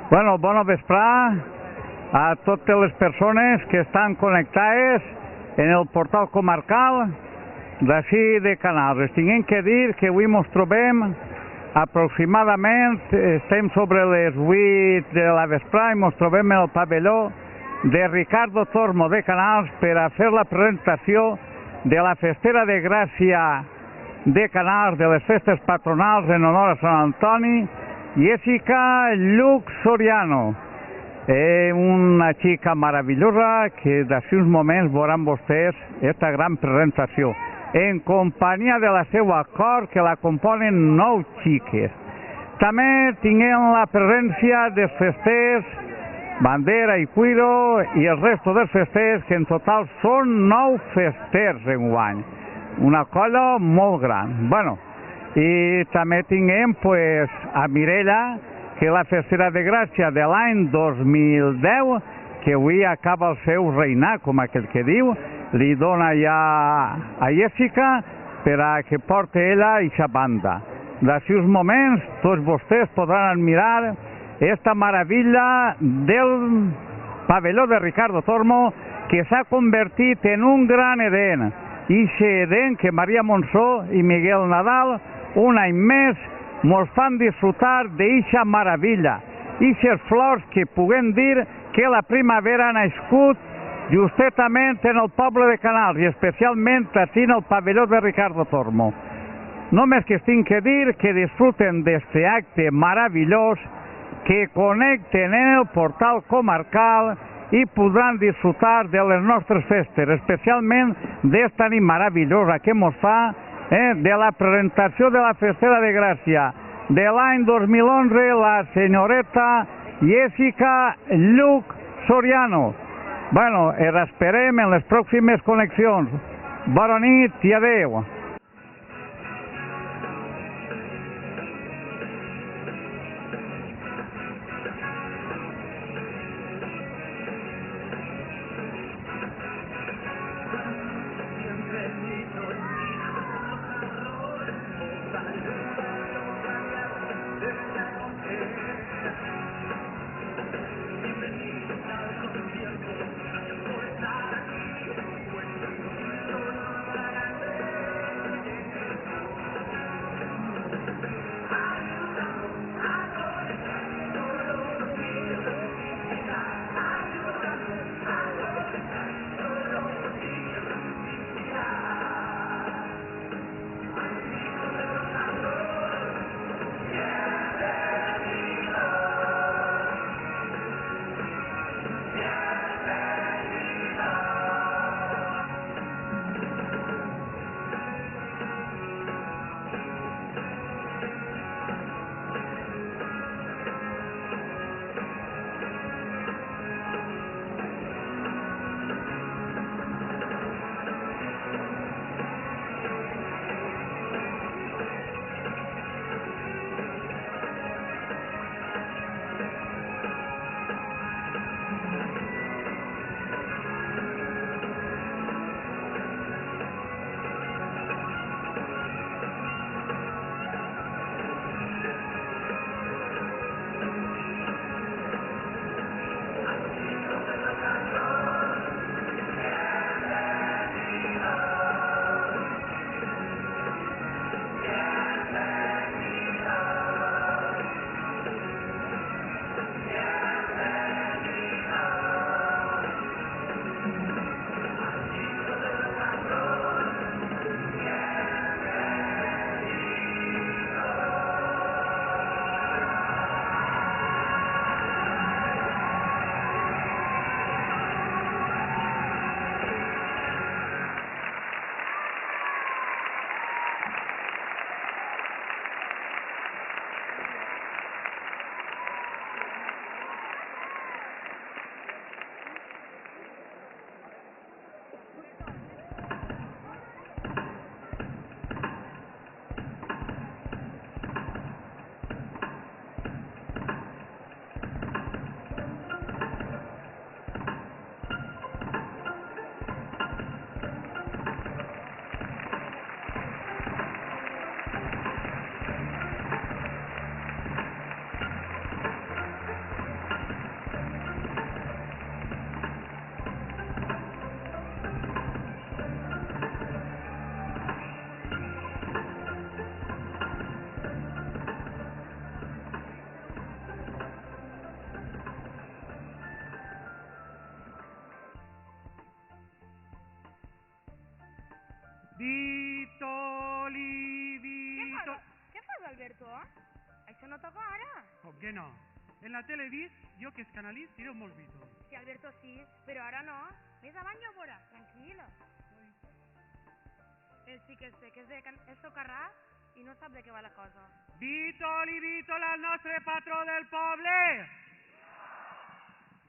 Bueno, bona vesprà a totes les persones que estan connectades en el portal comarcal d'ací de Canals. Es tinguem que dir que avui ens trobem aproximadament, estem sobre les 8 de la vesprà i ens trobem en el pavelló de Ricardo Tormo de Canals per a fer la presentació de la Festera de Gràcia de Canals, de les festes patronals en honor a Sant Antoni, Jessica Lluc Soriano, una xica meravellosa que d'ací uns moments veuran vostès aquesta gran presentació, en companyia de la seva cor que la componen 9 xiques. També tinguem la presència dels festers, Bandera i Cuiro i el resto dels festers, que en total són 9 festers enguany, una colla molt gran. Bueno, i també tinguem a Mirella, que és la Festera de Gràcia de l'any 2010, que avui acaba el seu regnat, com aquell que diu, li dona ja a Jessica per a que porti ella aquesta banda. D'ací uns moments tots vostès podran admirar aquesta meravella del pavelló de Ricardo Tormo, que s'ha convertit en un gran Edén. Ixe Edén que Maria Monsó i Miguel Nadal un any més ens fan disfrutar d'eixa meravella, eixes flors que puguem dir que la primavera ha nascut justament en el poble de Canals i especialment així en el pavelló de Ricardo Tormo. Només que es tinc que dir que disfruten d'aquest acte meravellós, que connecten en el portal comarcal i podran disfrutar de les nostres festes, especialment d'esta nit meravellosa que ens fa de la presentació de la Festera de Gràcia de l'any 2011, la senyoreta Jessica Lluc Soriano. Bueno, esperem en les pròximes connexions. Bona nit i adeu. això no toca ara. Com que no? En la tele he vist jo que els canalins tireu molts bitos. Sí, Alberto, sí, però ara no. Més avant ja ho veuràs, tranquil. El xic este, que és socarrat i no sap de què va la cosa. Vítol i Vítol, el nostre patró del poble!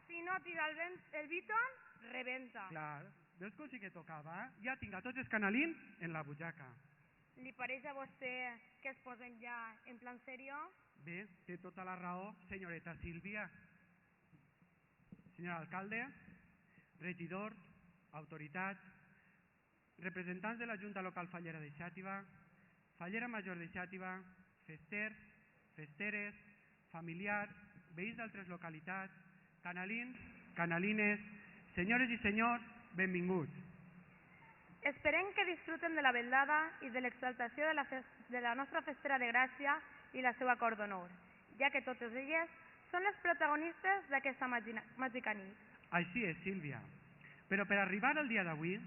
Si no tira el Vítol, rebenta. Clar, veus com sí que tocava? Ja tinc a tots els canalins en la butxaca. Li pareix a vostè que es posen ja en plan serio? Bé, té tota la raó, senyoreta Sílvia. Senyor alcalde, regidors, autoritats, representants de la Junta Local Fallera de Xàtiva, Fallera Major de Xàtiva, festers, festeres, familiars, veïns d'altres localitats, canalins, canalines, senyores i senyors, benvinguts. Esperem que disfruten de la vetllada i de l'exaltació de la nostra festera de Gràcia i la seva cor d'honor, ja que totes elles són les protagonistes d'aquesta màgica nit. Així és, Sílvia. Però per arribar al dia d'avui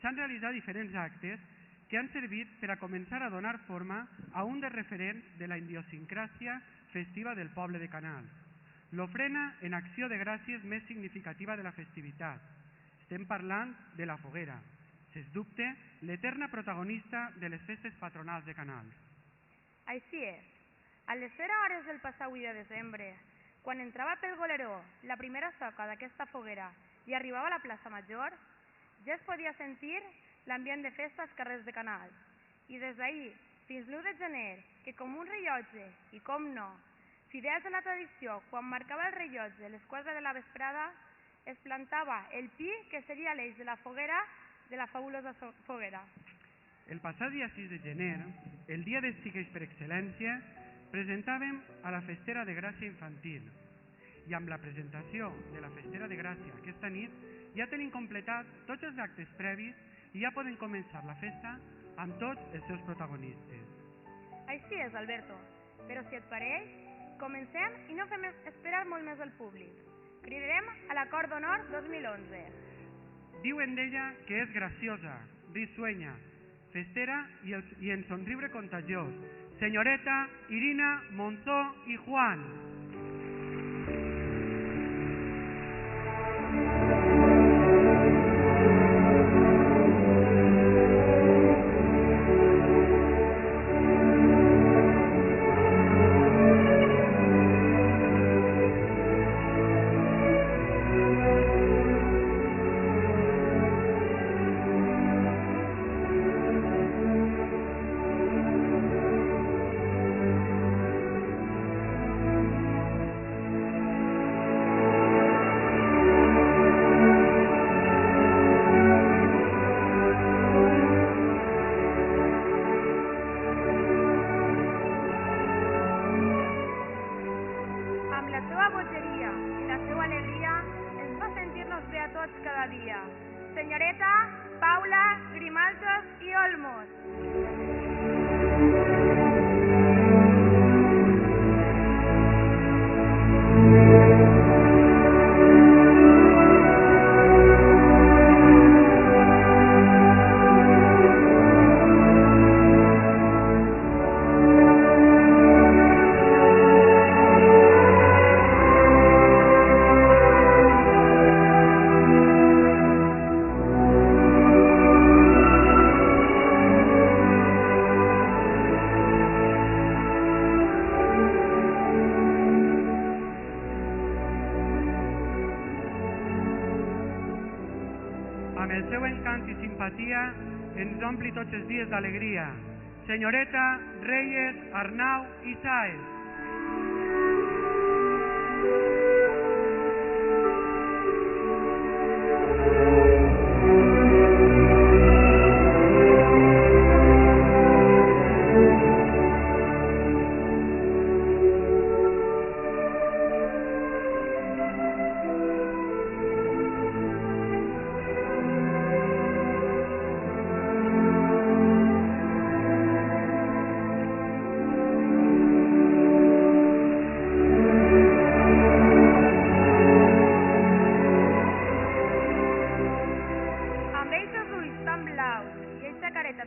s'han realitzat diferents actes que han servit per a començar a donar forma a un dels referents de la idiosincràsia festiva del poble de Canals, l'ofrena en acció de gràcies més significativa de la festivitat. Estem parlant de la foguera, sens dubte, l'eterna protagonista de les festes patronals de Canals. Així és. A les 0 hores del passat 8 de desembre, quan entrava pel Goleró la primera soca d'aquesta foguera i arribava a la plaça Major, ja es podia sentir l'ambient de festa als carrers de Canals. I des d'ahir fins l'1 de gener, que com un rellotge, i com no, fidels a la tradició, quan marcava el rellotge les 4 de la vesprada, es plantava el pi que seria l'eix de la foguera, de la fabulosa foguera. El passat dia 6 de gener, el dia d'estiqueix per excel·lència, presentàvem a la Festera de Gràcia Infantil. I amb la presentació de la Festera de Gràcia aquesta nit ja tenim completat tots els actes previs i ja podem començar la festa amb tots els seus protagonistes. Així és, Alberto. Però si et pareix, comencem i no fem esperar molt més al públic. Cridarem a la Cor d'Honor 2011. Diuen d'ella que és graciosa, risuenya, festera i en somriure contagiós. Senyoreta Irina Monzó i Juan. Senyoreta Paula Grimaldos i Olmos. Amb el seu encant i simpatia ens ompli tots els dies d'alegria. Senyoreta Reyes Arnau i Sáez.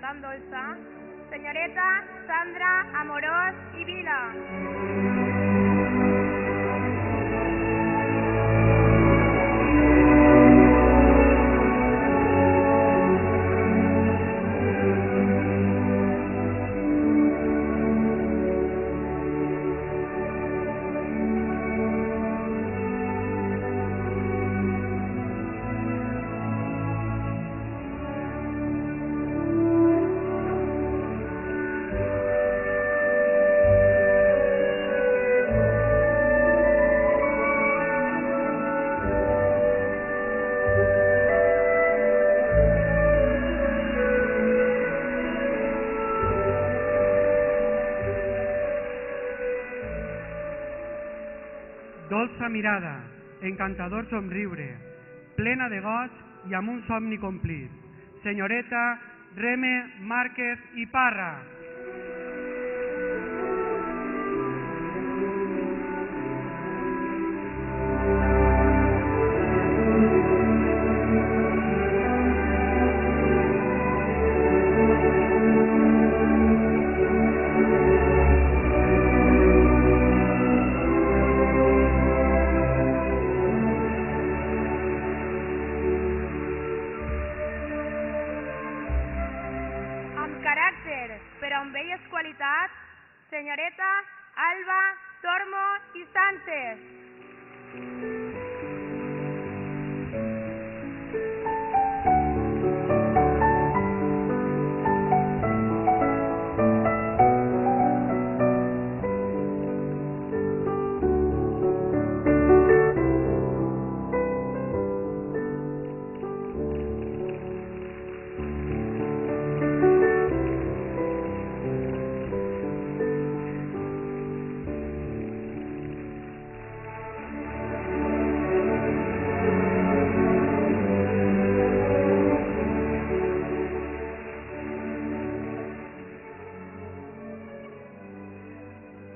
Tan dolça, senyoreta Sandra Amorós i Vila. Dolça mirada, encantador somriure, plena de goig i amb un somni complit. Senyoreta Reme Márquez i Parra. Però amb belles qualitats, senyoreta Alba Tormo i Sánchez.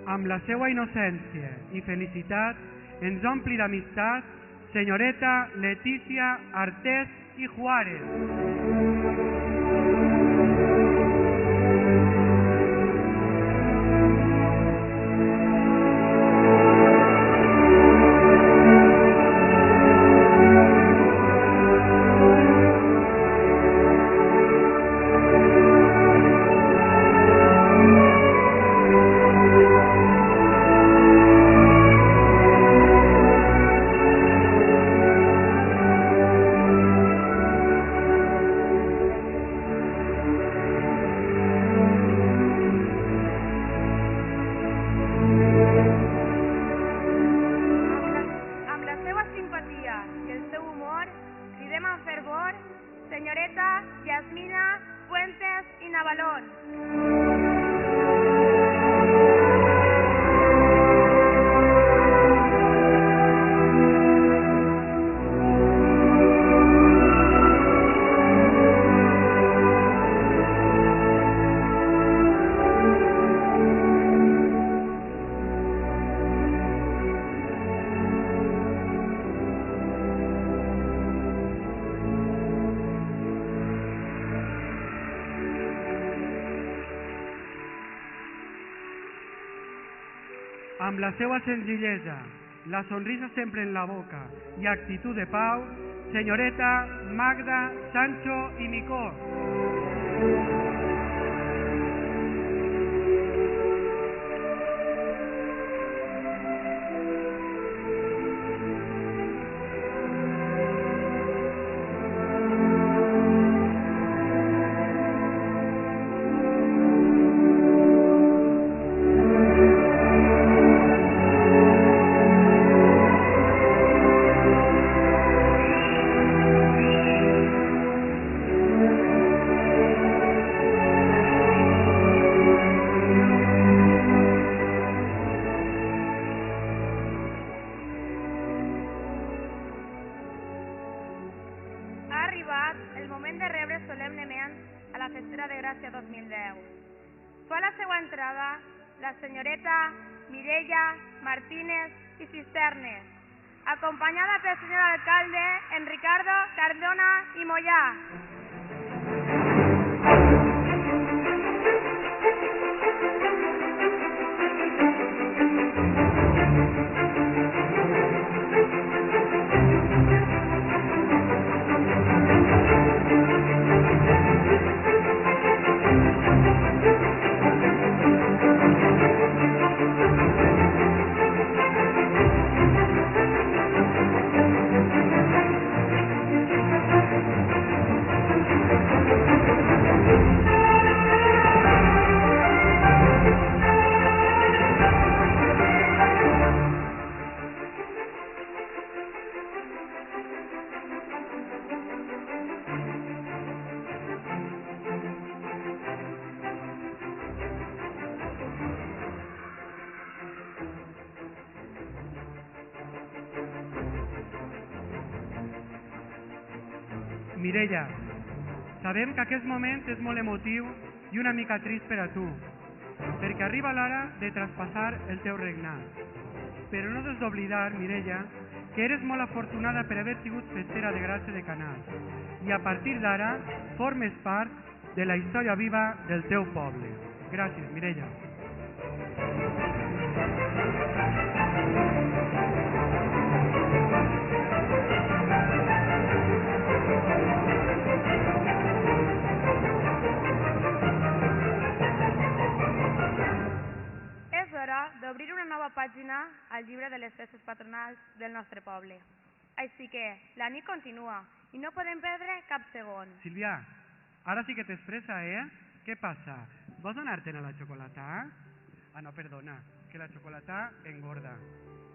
Amb la seva innocència i felicitat ens ompli d'amistat senyoreta Letícia Artés i Juárez. Senyoreta Yasmina Fuentes i Navalón. Amb la seva senzillesa, la sonrisa sempre en la boca i actitud de pau, senyoreta Magda Sancho i Micó. El moment de rebre solemnement a la Festera de Gràcia 2010. Fa la seva entrada la senyoreta Mireia Martínez i Cisternes, acompanyada pel senyor alcalde en Ricardo Cardona i Mollà. Mireia, sabem que aquest moment és molt emotiu i una mica trist per a tu, perquè arriba l'hora de traspassar el teu regnat. Però no has d'oblidar, Mireia, que eres molt afortunada per haver sigut festera de Gràcia de Canals i a partir d'ara formes part de la història viva del teu poble. Gràcies, Mireia. És hora d'obrir una nova pàgina al llibre de les festes patronals del nostre poble. Així que la nit continua i no podem perdre cap segon. Sílvia, ara sí que tens pressa, Què passa? Vols donar-te'n a la xocolata? Ah, no, perdona, que la xocolata engorda.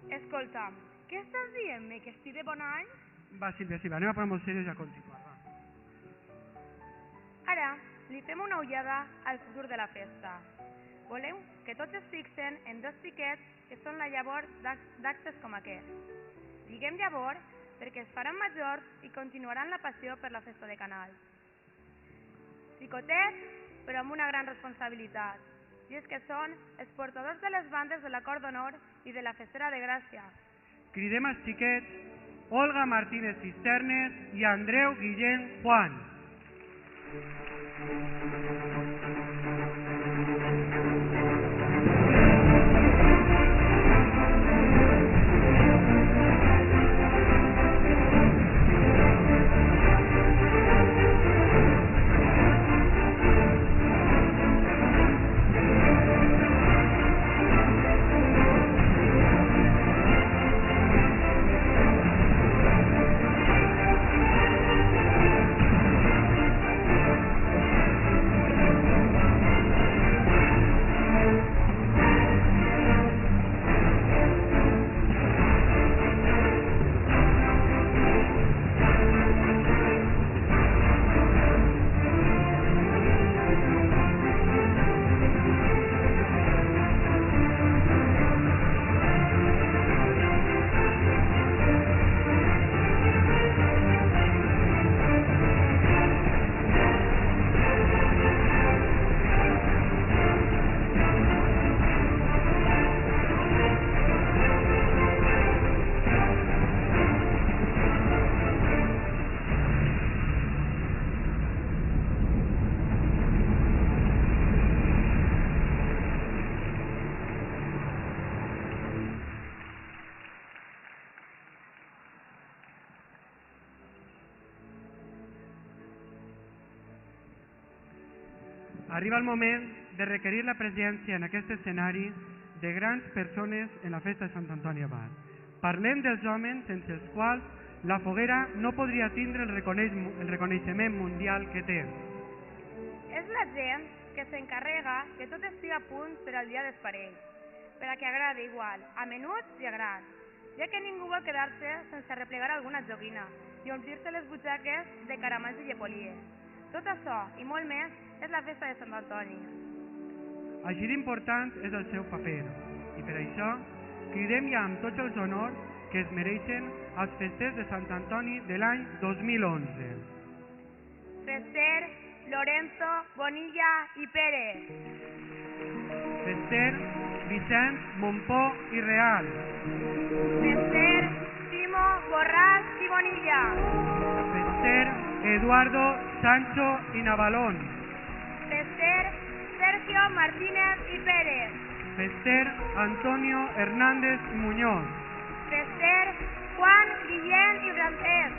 Escolta'm, què estàs dient-me, que estic de bon any? Va, Sílvia, anem a posar molt serios i a continuar. Va. Ara li fem una ullada al futur de la festa. Voleu que tots es fixen en dos xiquets que són la llavor d'actes com aquest. Diguem llavor perquè es faran majors i continuaran la passió per la festa de Canals. Xicotets, però amb una gran responsabilitat, i és que són els portadors de les bandes de l'Acord d'Honor i de la Festera de Gràcia. Cridem als xiquets Olga Martínez Cisternes i Andreu Guillén Juan. Arriba el moment de requerir la presència en aquest escenari de grans persones en la festa de Sant Antoni Abat. Parlem dels homes sense els quals la foguera no podria tindre el reconeixement mundial que té. És la gent que s'encarrega que tot estigui a punt per al dia dels parells, per a que agradi igual a menuts i a grans, ja que ningú vol quedar-se sense replegar alguna joguina i omplir-se les butxaques de caramels i llepolies. Tot això i molt més és la festa de Sant Antoni. Així d'important és el seu paper i per això cridem ja amb tots els honors que es mereixen als festers de Sant Antoni de l'any 2011. Fester, Lorenzo, Bonilla i Pérez. Fester, Vicent, Montpó i Real. Fester, Timo, Borràs i Bonilla. Fester, Eduardo, Sancho i Navalón. Fester, Sergio Martínez y Pérez. Fester, Antonio Hernández y Muñoz. Fester, Juan, Guillén y Francesc.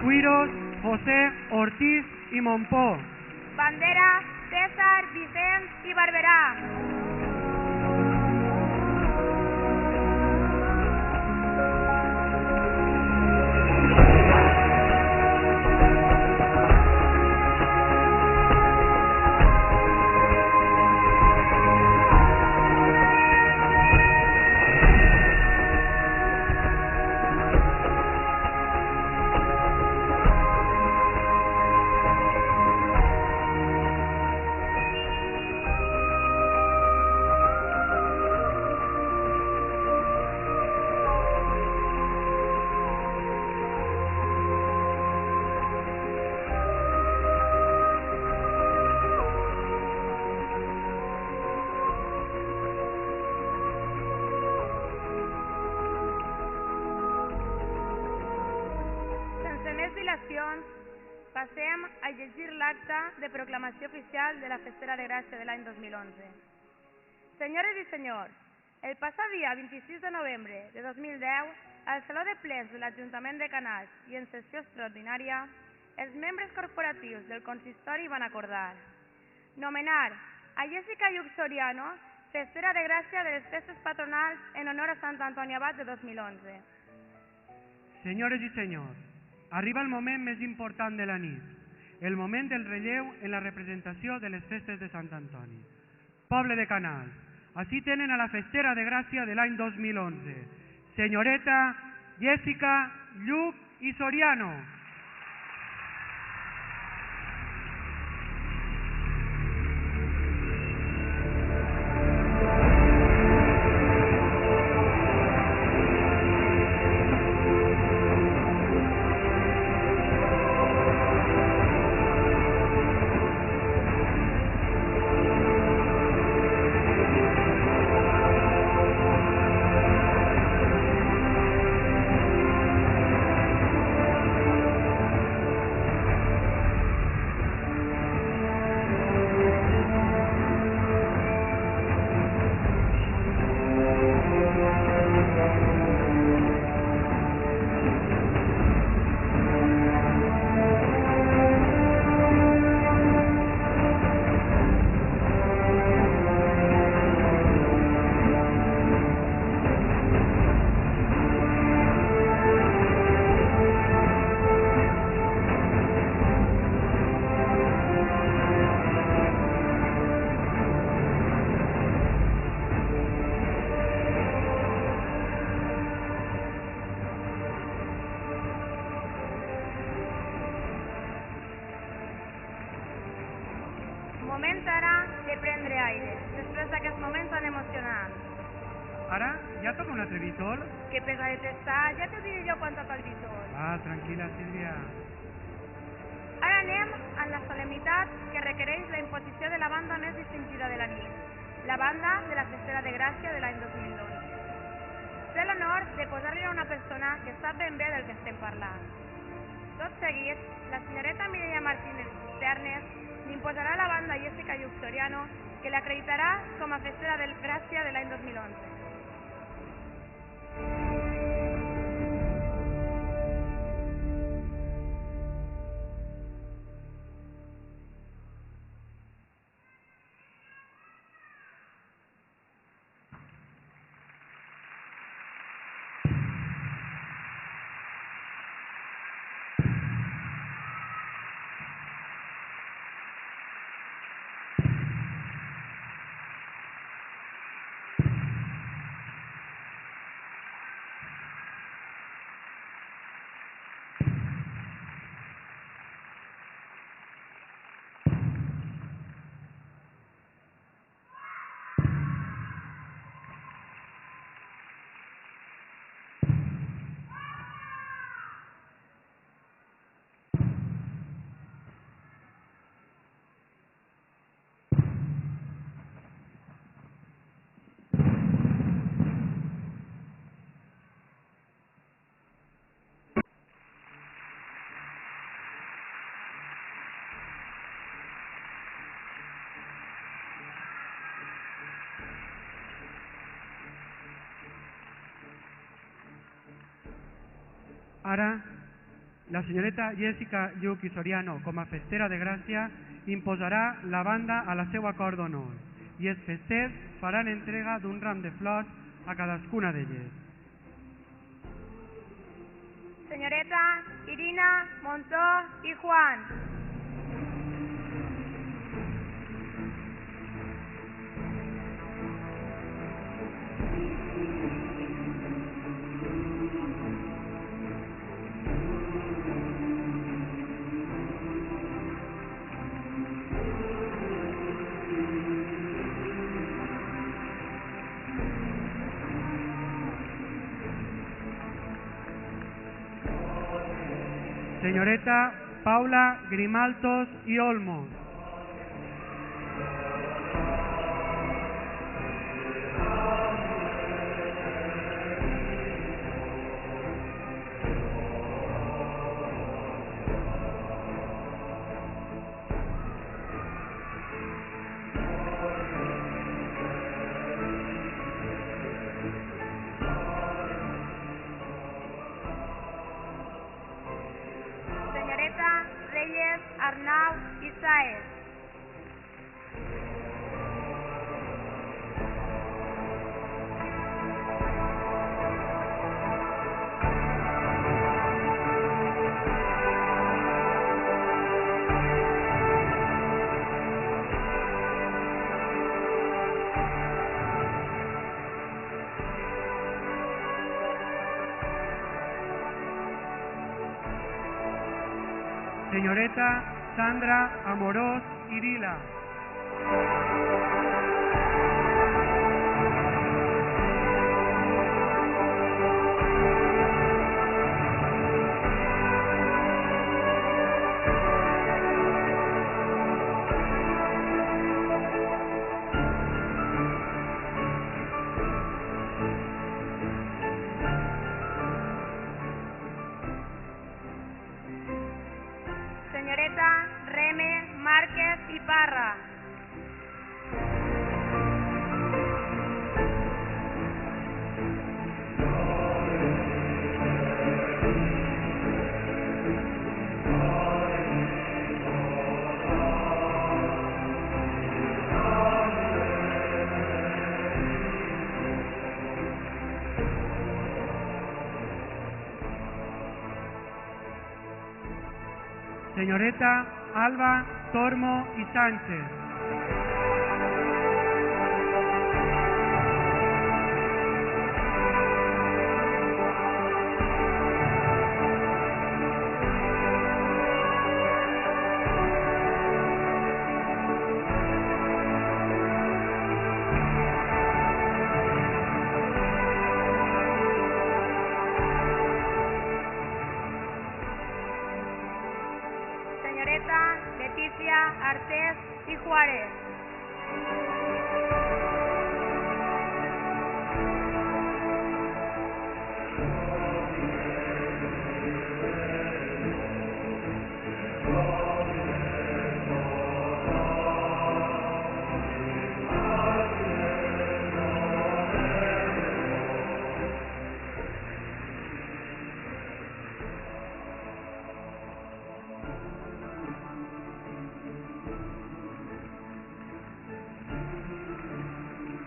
Cuiros, José, Ortiz y Montpó. Bandera, César, Vicent y Barberá. Passem a llegir l'acta de proclamació oficial de la Festera de Gràcia de l'any 2011. Senyores i senyors, el passat dia 26 de novembre de 2010, al Saló de Plens de l'Ajuntament de Canals i en sessió extraordinària, els membres corporatius del consistori van acordar nomenar a Jessica Lluc Soriano, Festera de Gràcia de les festes patronals en honor a Sant Antoni Abat de 2011. Senyores i senyors, arriba el moment més important de la nit, el moment del relleu en la representació de les festes de Sant Antoni. Poble de Canals, així tenen a la Festera de Gràcia de l'any 2011, senyoreta Jessica Lluc i Soriano. Moment ara de prendre aire, després d'aquest moment tan emocionant. Ara ja toca un altre visor? Que pesa de testar, ja t'ho diré jo quan toca el visor. Tranquil·la, Sílvia. Ara anem amb la solemnitat que requereix la imposició de la banda més distingida de la nit, la banda de la Festera de Gràcia de l'any 2012. Té l'honor de posar-li a una persona que sap ben bé del que estem parlant. Tot seguit, la senyoreta Mireia Martínez Ternes imposarà a la banda Jessica Lluc Soriano, que l'acreditarà com a Festera de Gràcia de l'any 2011. Ara, la senyoreta Jessica Lluc i Soriano, com a Festera de Gràcia, imposarà la banda a la seva cor d'honor i els festers faran entrega d'un ram de flors a cadascuna d'elles. Senyoreta Irina Montó i Juan. Senyoreta Paula Grimaltos i Olmos. Arnau i Saez. Senyoreta Sandra Amorós i Vila. Senyoreta Reme Márquez i Parra. Senyoreta Alba Tormo i Sánchez. Senyoreta Leticia Artés i Juárez.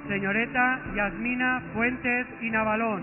Senyoreta Yasmina Fuentes i Navalón.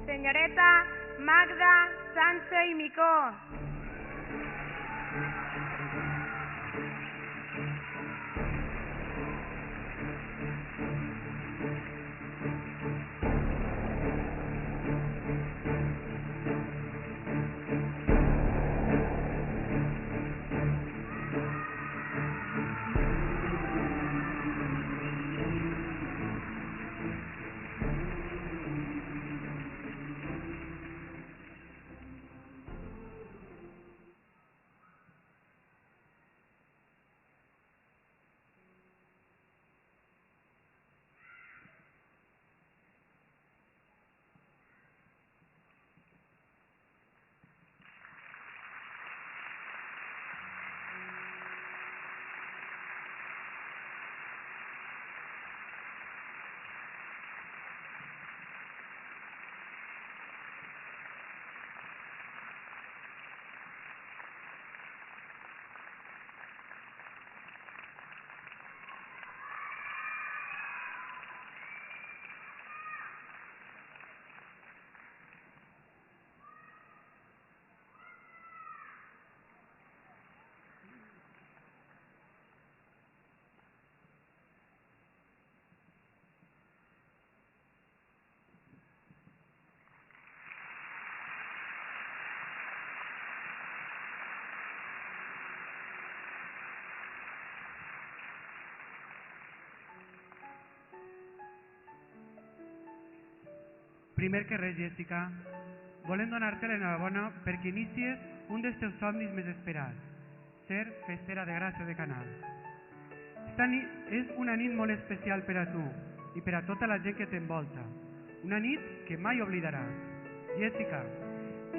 Senyoreta Magda Sancho i Micó. Primer que res, Jessica, volem donar-te l'enhorabona perquè inicies un dels teus somnis més esperats. ser festera de Gràcia de Canals. Esta nit és una nit molt especial per a tu i per a tota la gent que t'envolta. Una nit que mai oblidaràs. Jessica,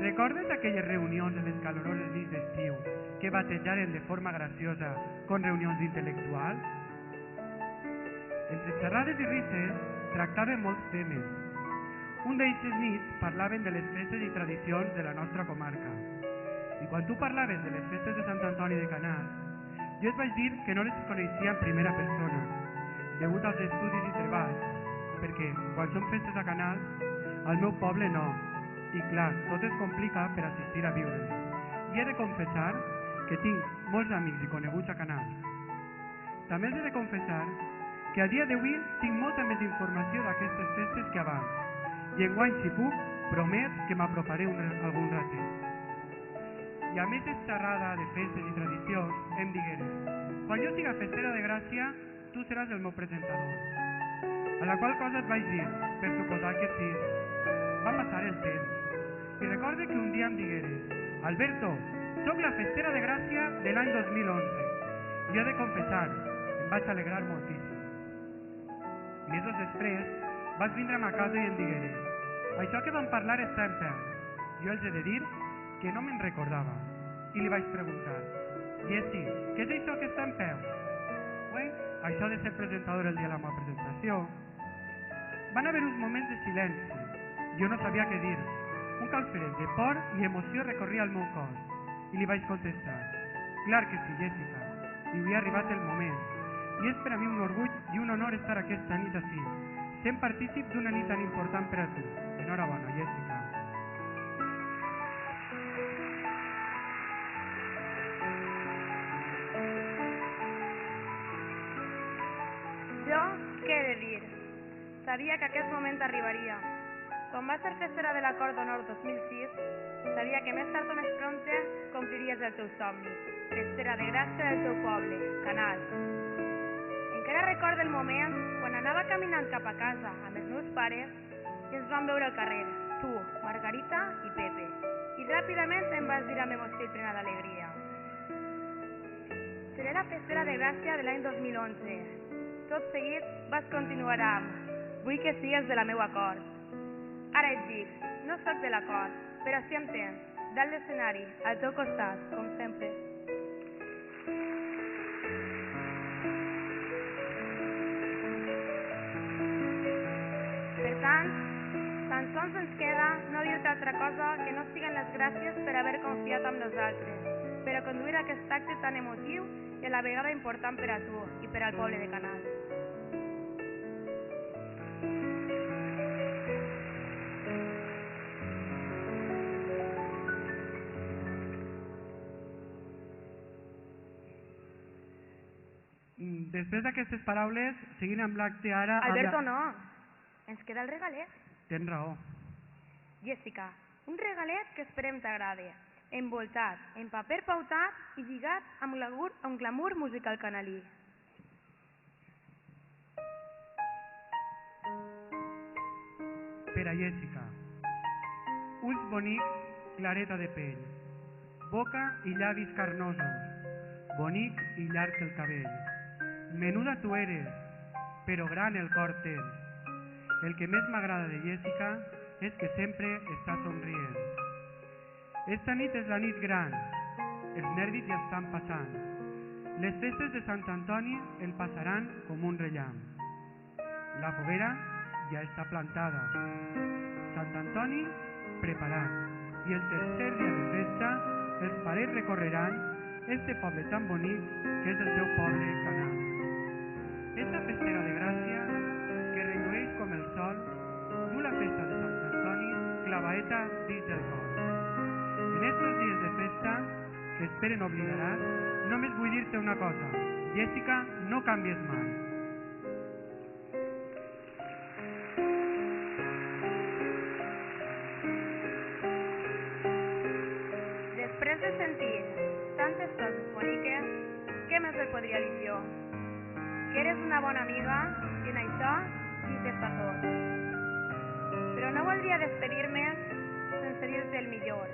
recordes aquelles reunions en les caloroses nits d'estiu que batejaren de forma graciosa com reunions intel·lectuals? Entre xerrades i risses tractaven molts temes. Un d'eixes nits parlaven de les festes i tradicions de la nostra comarca. I quan tu parlaves de les festes de Sant Antoni de Canals, jo et vaig dir que no les coneixia en primera persona, degut als estudis i treballs, perquè quan són festes a Canals, al meu poble no. I clar, tot es complica per assistir a viure-les. I he de confessar que tinc molts amics i coneguts a Canals. També els he de confessar que a dia d'avui tinc molta més informació d'aquestes festes que abans. I enguany, si puc, promet que m'aproparé algun ratet. I a més de xerrada de festes i tradicions, em digueren: quan jo siga festera de Gràcia, tu seràs el meu presentador. A la qual cosa et vaig dir, per suposar que sí. Va passar el temps. I recorde que un dia em digueren: Alberto, soc la festera de Gràcia de l'any 2011. I jo he de confessar, em vaig alegrar moltíssim. Mesos després, vas vindre'm a casa i em digueren: això que vam parlar està en peu. Jo els he de dir que no me'n recordava. I li vaig preguntar: Jessi, què és això que està en peu? Això de ser presentador el dia de la meva presentació. Van haver uns moments de silenci. Jo no sabia què dir. Un calfred de por i emoció recorria el meu cos. I li vaig contestar: clar que sí, Jessica. I avui ha arribat el moment. I és per a mi un orgull i un honor estar aquesta nit així, sent partícip d'una nit tan important per a tu. Enhorabona, Jessica. Jo, què he de dir? Sabia que aquest moment arribaria. Quan va ser festera de l'Acord d'Honor 2006, sabia que més tard o més prompte compliries el teu somni. Festera de Gràcia del teu poble, Canals. Encara recordo el moment quan anava caminant cap a casa amb els meus pares i ens vam veure al carrer, tu, Margarita i Pepe. I ràpidament em vas dir amb emoció i plena d'alegria: seré la festera de Gràcia de l'any 2011. Tot seguit vas continuar amb: vull que sigues de la meua cort. Ara et dic, no sóc de la cort, però sí em tens, dalt l'escenari, al teu costat, com sempre. Per tant, tan sols ens queda no dir-te altra cosa que no siguen les gràcies per haver confiat en nosaltres, per a conduir aquest acte tan emotiu i a la vegada important per a tu i per al poble de Canals. Després d'aquestes paraules, seguint amb l'acte ara... Alberto, no. Ens queda el regalet. Tens raó. Jessica, un regalet que esperem t'agrade, envoltat en paper pautat i lligat amb glamour musical canalí. Per a Jessica. Ulls bonics, clareta de pell. Boca i llavis carnosos. Bonic i llarg el cabell. Menuda tu eres, però gran el cor tens. El que més m'agrada de Jessica és que sempre està somrient. Esta nit és la nit gran. Els nervis ja estan passant. Les festes de Sant Antoni el passaran com un rellam. La foguera ja està plantada. Sant Antoni preparat. I el tercer dia de festa els parets recorreran este poble tan bonic que és el teu poble, Canals. Esta festera de Gràcia que rellueix com el sol du la festa de Sant Antoni clavaeta dins del cor. En estos dies de festa que esperen oblidaràs, només vull dir-te una cosa: Jessica, no canvies mai. Després de sentir tantes coses boniques, què més et podria dir jo? Que eres una bona amiga i en això sí que està tot. Però no voldria despedir-me sense dir-te el millor.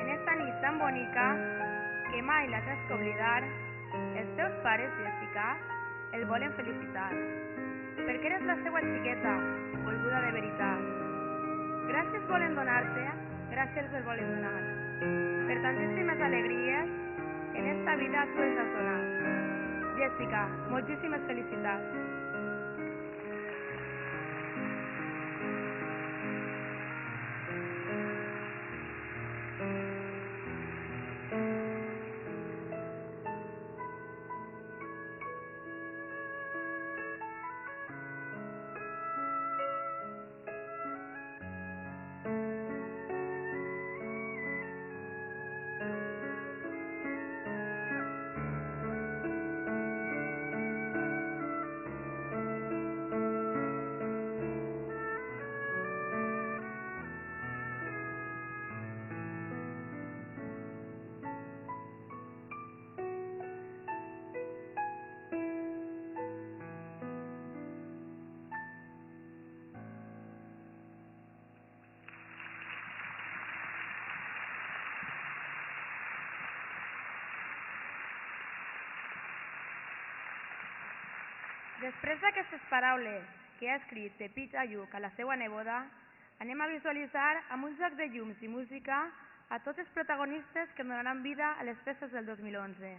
En esta nit tan bonica que mai la tens que oblidar, els teus pares, Jessica, el volen felicitar, perquè eres la seva xiqueta, volguda de veritat. Gràcies volen donar-te, gràcies els volen donar. Per tantíssimes alegries, en esta vida tu els has donat. Jessica, moltíssimes felicitats. Després d'aquestes paraules que ha escrit Pepita Lluc a la seva neboda, anem a visualitzar amb un joc de llums i música a tots els protagonistes que donaran vida a les festes del 2011.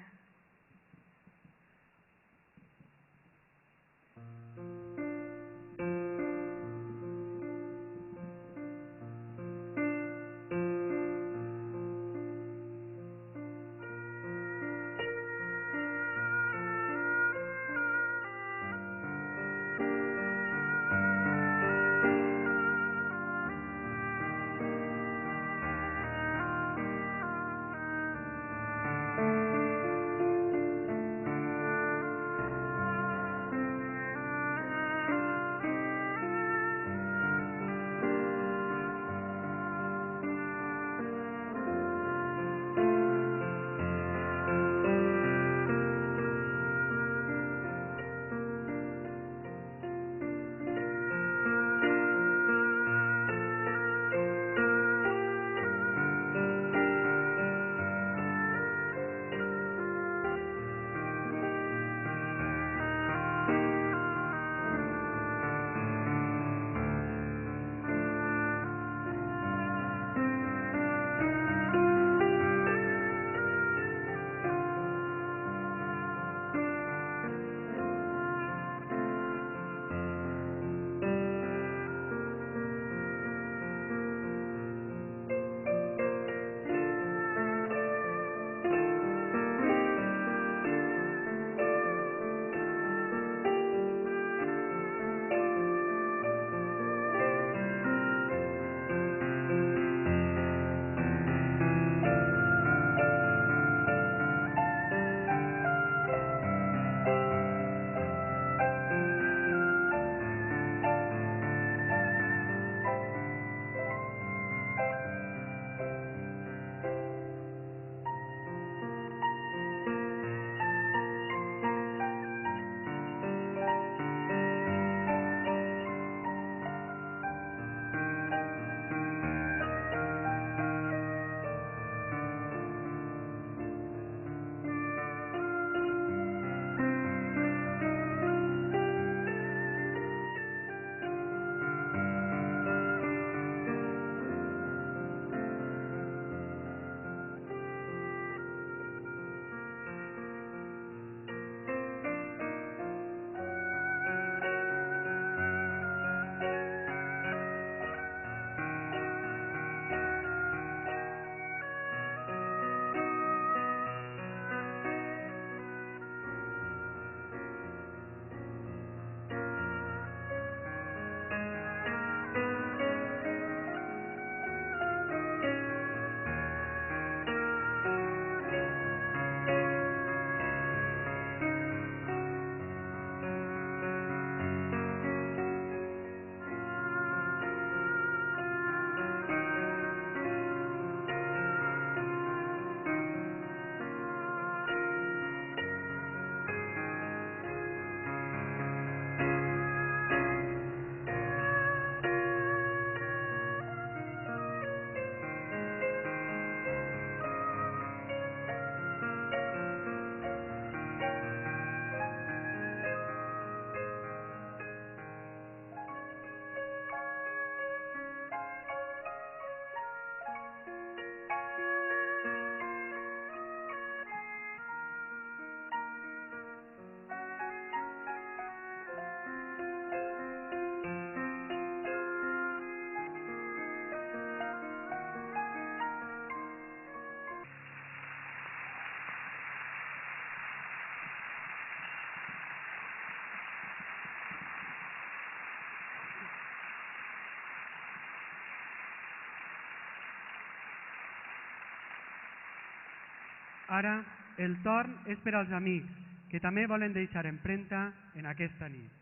Ara, el torn és per als amics, que també volen deixar empremta en aquesta nit.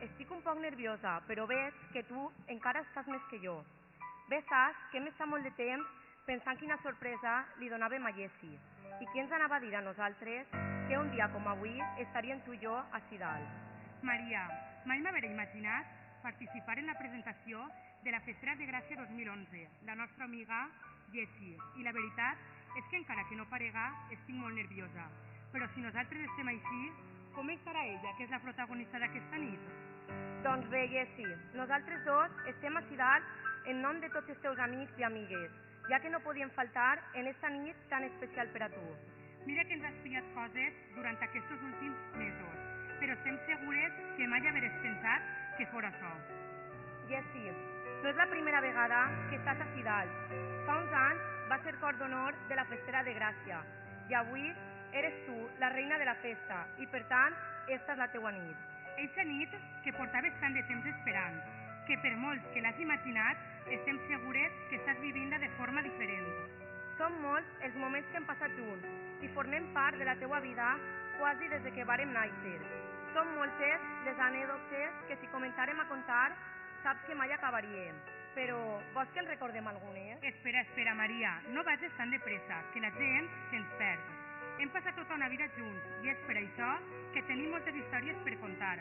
Estic un poc nerviosa, però veig que tu encara estàs més que jo. Bé saps que hem estat molt de temps pensant quina sorpresa li donàvem a Jessie i què ens anava a dir a nosaltres que un dia com avui estaríem tu i jo ací dalt. Maria, mai m'hauré imaginat participar en la presentació de la Festera de Gràcia 2011, la nostra amiga Jessie, i la veritat és que encara que no parega estic molt nerviosa, però si nosaltres estem així, com estarà ella, que és la protagonista d'aquesta nit? Doncs bé, Jessie, nosaltres dos estem ací dalt en nom de tots els teus amics i amigues, ja que no podien faltar en esta nit tan especial per a tu. Mira que ens has pillat coses durant aquests últims mesos, però estem segures que mai hagués pensat que fos això. Jessie, no és la primera vegada que estàs ací dalt. Fa uns anys va ser cor d'honor de la Festera de Gràcia i avui eres tu la reina de la festa i, per tant, esta és la teua nit. Eixa nit que portaves tant de temps esperant, que per molt que l'has imaginat, estem segures que estàs vivint-la de forma diferent. Són molts els moments que hem passat junts i formem part de la teua vida quasi des de que vàrem néixer. Són moltes les anècdotes que si començàrem a contar saps que mai acabaríem. Però vols que en recordem algunes? Espera, Maria, no vagis tan de pressa, que la gent se'ns perd. Hem passat tota una vida junts i és per això que tenim moltes històries per contar.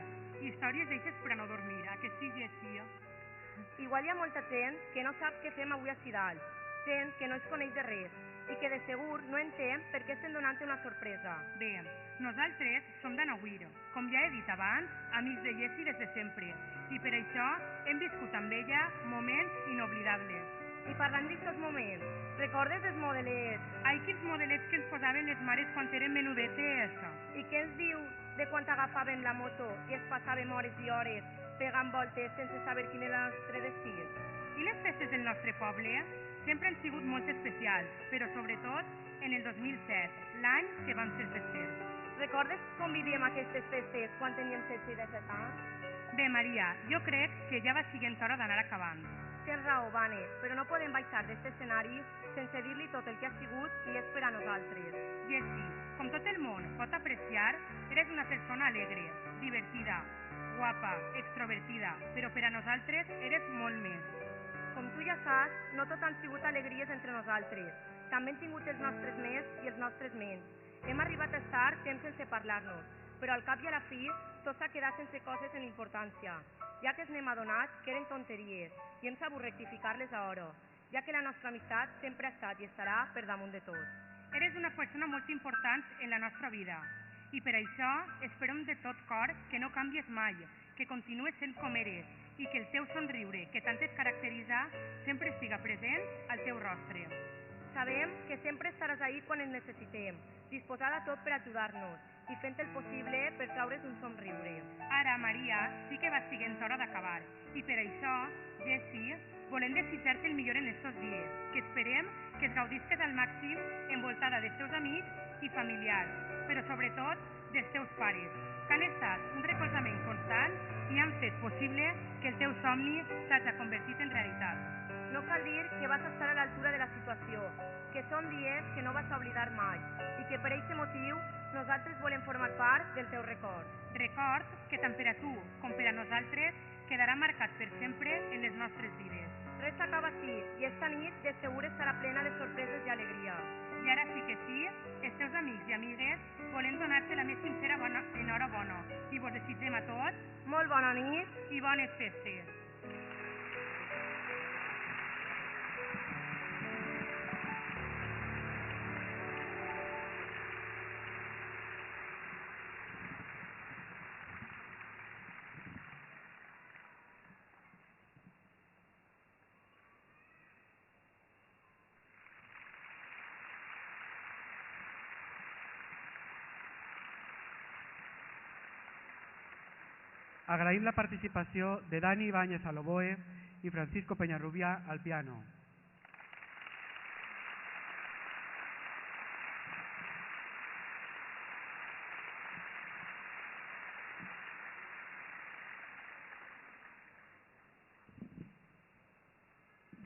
Històries d'eixes per a no dormir, a que sí, Jessie? Igual hi ha molta gent que no sap què fem avui ací dalt, gent que no es coneix de res i que de segur no entén per què estem donant una sorpresa. Bé, nosaltres som d'Anna Weir, com ja he dit abans, amics de Jessie des de sempre, i per això hem viscut amb ella moments inoblidables. I parlant d'aquests moments, recordes els modelets? Ai, quins modelets que ens posaven les mares quan érem menudetes. I què ens diu de quan agafàvem la moto i es passàvem hores i hores pegant voltes sense saber quin era el nostre destí? I les festes del nostre poble sempre han sigut molt especials, però sobretot en el 2007, l'any que vam ser festers. Recordes com vivíem aquestes festes quan teníem 16 i 17 anys? Bé, Maria, jo crec que ja va siguent hora d'anar acabant. Tens raó, Vane, però no podem baixar d'aquest escenari sense dir-li tot el que ha sigut i és per a nosaltres. Jessie, com tot el món pot apreciar, eres una persona alegre, divertida, guapa, extrovertida, però per a nosaltres eres molt més. Com tu ja saps, no tot han sigut alegries entre nosaltres. També hem tingut els nostres més i els nostres menys. Hem arribat a estar temps sense parlar-nos, però al cap i a la fi tot s'ha quedat sense coses en importància, ja que ens n'hem adonat que eren tonteries i hem sabut rectificar-les a hora, ja que la nostra amistat sempre ha estat i estarà per damunt de tot. Eres una persona molt important en la nostra vida i per això esperem de tot cor que no canvies mai, que continues sent com eres i que el teu somriure, que tant et caracteritza, sempre estiga present al teu rostre. Sabem que sempre estaràs ahí quan ens necessitem, disposada a tot per ajudar-nos i fent el possible per traure's un somriure. Ara, Maria, sí que va siguent hora d'acabar i per això, Jessie, volem desitjar-te el millor en estos dies, que esperem que es gaudisques al màxim envoltada dels teus amics i familiars, però sobretot dels teus pares, que han estat un recolzament constant i han fet possible que el teu somni s'hagi convertit en realitat. No cal dir que vas estar a l'altura de la situació, que són dies que no vas oblidar mai i que per aquest motiu nosaltres volem formar part del teu record. Record que tant per a tu com per a nosaltres quedarà marcat per sempre en les nostres vides. Res s'acaba així i esta nit de segur estarà plena de sorpreses i alegria. I ara sí que sí, els teus amics i amigues volem donar-te la més sincera enhorabona i vos desitgem a tots molt bona nit i bones festes. agraïm la participació de Dani Ibáñez a l'oboe i Francisco Peñarrubia al piano.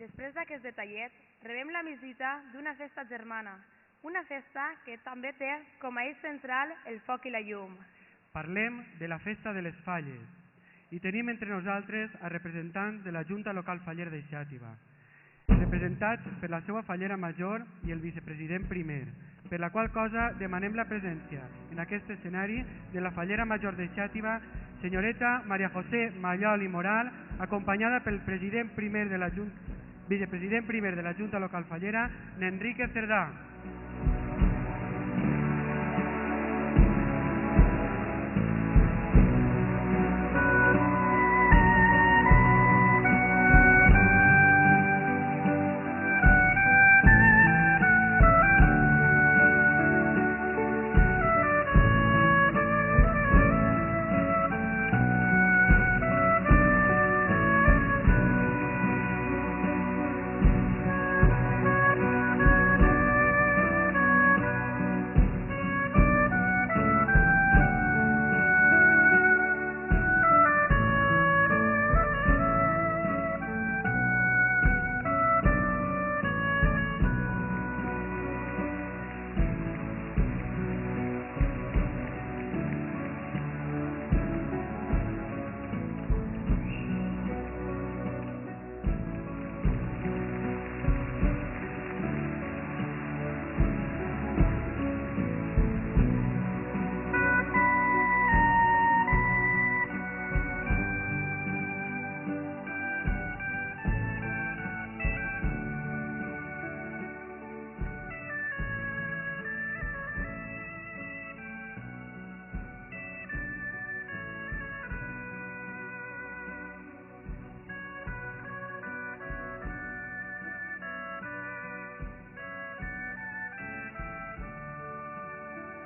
Després d'aquest detallet, rebem la visita d'una festa germana, una festa que també té com a eix central el foc i la llum. Parlem de la Festa de les Falles i tenim entre nosaltres a representants de la Junta Local Faller de Xàtiva, representats per la seva fallera major i el vicepresident primer, per la qual cosa demanem la presència en aquest escenari de la fallera major de Xàtiva, senyoreta María José Mallol i Moral, acompanyada pel president primer de la Junta, vicepresident primer de la Junta Local Fallera, Enrique Cerdà.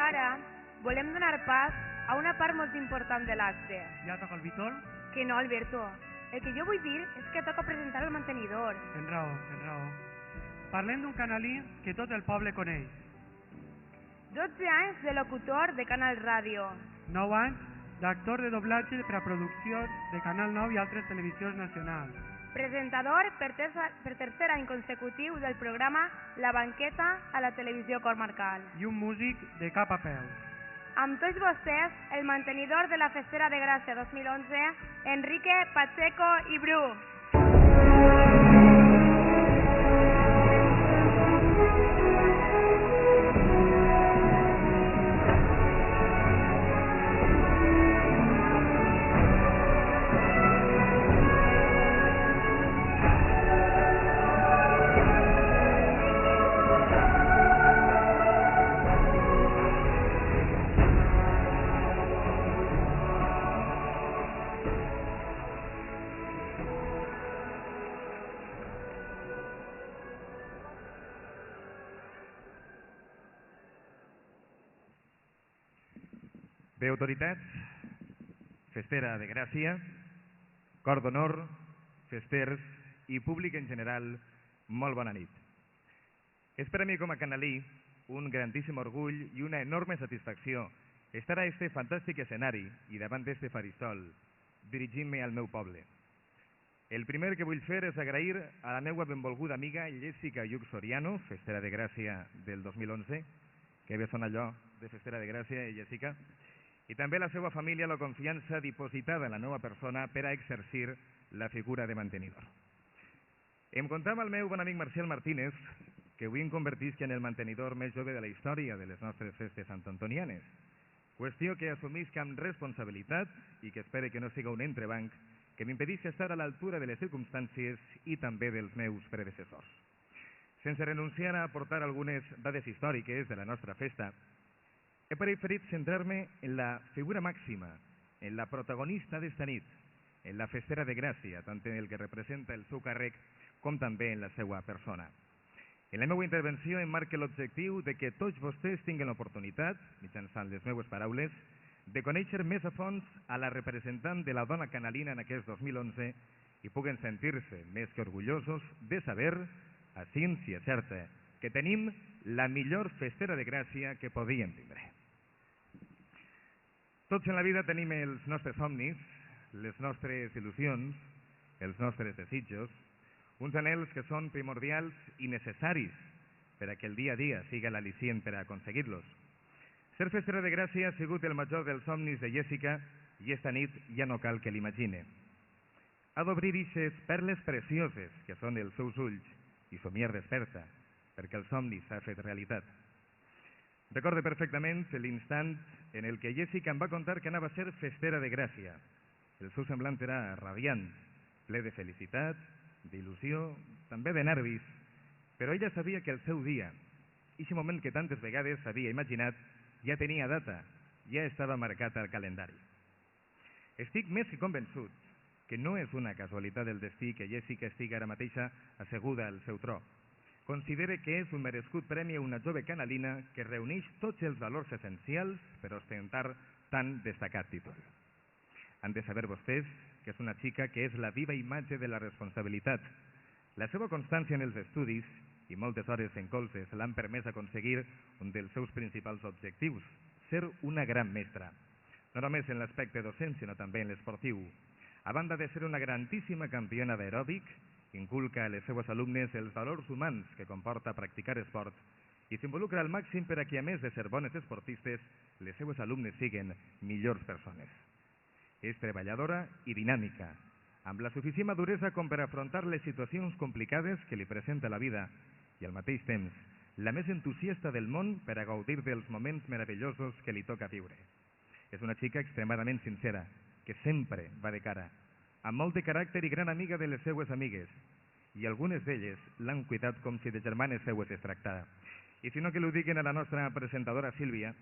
Ara volem donar pas a una part molt important de l'acte. Ja toca el Vitol? Que no, Alberto. El que jo vull dir és que toca presentar el mantenidor. Tens raó, tens raó. Parlem d'un canalí que tot el poble coneix. 12 anys de locutor de Canal Ràdio. 9 anys d'actor de doblatge per a produccions de Canal 9 i altres televisions nacionals. Presentador per tercer any consecutiu del programa La Banqueta a la televisió comarcal. I un músic de cap a peus. Amb tots vostès, el mantenidor de la Festera de Gràcia 2011, Enrique Pacheco i Bru. Bé, autoritats, Festera de Gràcia, cor d'honor, festers i públic en general, molt bona nit. És per a mi com a canalí un grandíssim orgull i una enorme satisfacció estar a este fantàstic escenari i davant d'este faristol, dirigint-me al meu poble. El primer que vull fer és agrair a la meva benvolguda amiga Jessica Lluc Soriano, Festera de Gràcia del 2011, que bé sona allò de Festera de Gràcia, Jessica, i també a la seva família la confiança dipositada en la nova persona per a exercir la figura de mantenidor. Em contava el meu bon amic Marcial Martínez que avui em convertisc en el mantenidor més jove de la història de les nostres festes santantonianes, qüestió que assumisc amb responsabilitat i que espere que no siga un entrebanc que m'impedisca estar a l'altura de les circumstàncies i també dels meus predecessors. Sense renunciar a aportar algunes dades històriques de la nostra festa, he preferit centrar-me en la figura màxima, en la protagonista d'esta nit, en la Festera de Gràcia, tant en el que representa el seu càrrec com també en la seva persona. En la meva intervenció em marca l'objectiu de que tots vostès tinguin l'oportunitat, mitjançant les meves paraules, de conèixer més a fons a la representant de la dona canalina en aquest 2011 i puguen sentir-se més que orgullosos de saber, a ciència certa, que tenim la millor festera de Gràcia que podíem tindre. Tots en la vida tenim els nostres somnis, les nostres il·lusions, els nostres desitjos, uns anhels que són primordials i necessaris per a que el dia a dia siga l'al·licient per a aconseguir-los. Ser festera de Gràcia ha sigut el major dels somnis de Jessica i esta nit ja no cal que l'imagine. Ha d'obrir ixes perles precioses que són els seus ulls i somiar desperta, perquè el somni s'ha fet realitat. Recorde perfectament l'instant en el que Jessica em va contar que anava a ser festera de Gràcia. El seu semblant era radiant, ple de felicitat, d'il·lusió, també de nervis, però ella sabia que el seu dia, aquest moment que tantes vegades s'havia imaginat, ja tenia data, ja estava marcat al calendari. Estic més que convençut que no és una casualitat del destí que Jessica estigui ara mateixa asseguda al seu tro. Considere que és un merescut premi a una jove canalina que reuneix tots els valors essencials per ostentar tan destacat títol. Han de saber vostès que és una xica que és la viva imatge de la responsabilitat. La seva constància en els estudis i moltes hores en colzes l'han permès aconseguir un dels seus principals objectius, ser una gran mestra. No només en l'aspecte docent, sinó també en l'esportiu. A banda de ser una grandíssima campiona d'aeròbic, inculca a les seues alumnes els valors humans que comporta practicar esport i s'involucra al màxim per a que, a més de ser bones esportistes, les seues alumnes siguen millors persones. És treballadora i dinàmica, amb la suficient maduresa com per afrontar les situacions complicades que li presenta la vida i al mateix temps la més entusiasta del món per a gaudir dels moments meravellosos que li toca viure. És una xica extremadament sincera, que sempre va de cara, amb molt de caràcter i gran amiga de les seues amigues, i algunes d'elles l'han cuidat com si de germanes seues es tractara. I si no, que l'ho diguen a la nostra presentadora Sílvia,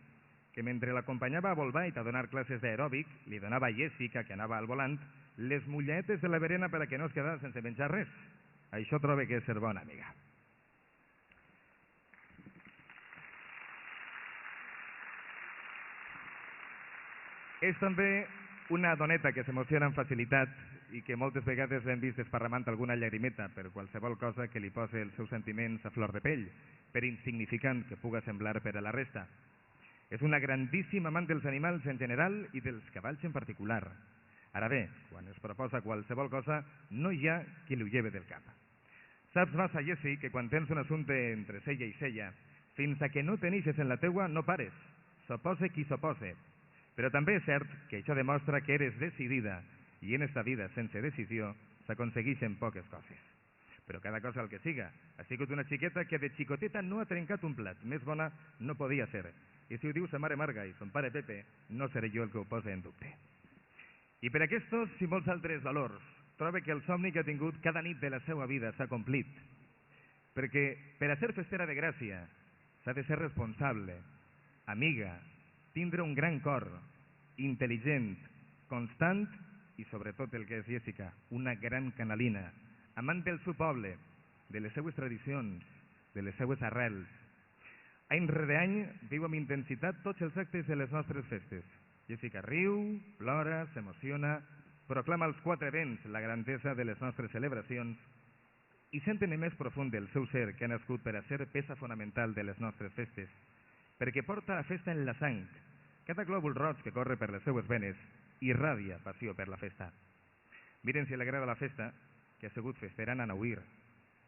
que mentre l'acompanyava a Bolbait a donar classes d'aeròbic, li donava a Jessica, que anava al volant, les mulletes de la berena per a que no es quedara sense menjar res. Això trobo que és ser bona amiga. És també una doneta que s'emociona amb facilitat i que moltes vegades l'hem vist desparramant alguna llagrimeta per qualsevol cosa que li posi els seus sentiments a flor de pell, per insignificant que puga semblar per a la resta. És una grandíssima amant dels animals en general i dels cavalls en particular. Ara bé, quan es proposa qualsevol cosa, no hi ha qui l'ho lleve del cap. Saps massa, Jessi, que quan tens un assumpte entre cella i cella, fins a que no teneixes en la teua no pares, s'opose qui s'opose. Però també és cert que això demostra que eres decidida i en esta vida sense decisió s'aconsegueixen poques coses. Però cada cosa el que siga, ha sigut una xiqueta que de xicoteta no ha trencat un plat, més bona no podia ser. I si ho diu sa mare Marga i son pare Pepe, no seré jo el que ho posa en dubte. I per aquests i molts altres valors, trobo que el somni que ha tingut cada nit de la seva vida s'ha complit. Perquè per a ser festera de Gràcia s'ha de ser responsable, amiga, tindre un gran cor, intel·ligent, constant i sobretot el que és Jessica, una gran canalina, amant del seu poble, de les seues tradicions, de les seues arrels. Any rere any viu amb intensitat tots els actes de les nostres festes. Jessica riu, plora, s'emociona, proclama als quatre vents la grandesa de les nostres celebracions i sent en el més profund del seu ser que ha nascut per a ser peça fonamental de les nostres festes, perquè porta la festa en la sang. Cada glòbul roig que corre per les seues venes irradia passió per la festa. Miren si li agrada la festa, que ha sigut festera en Anauir.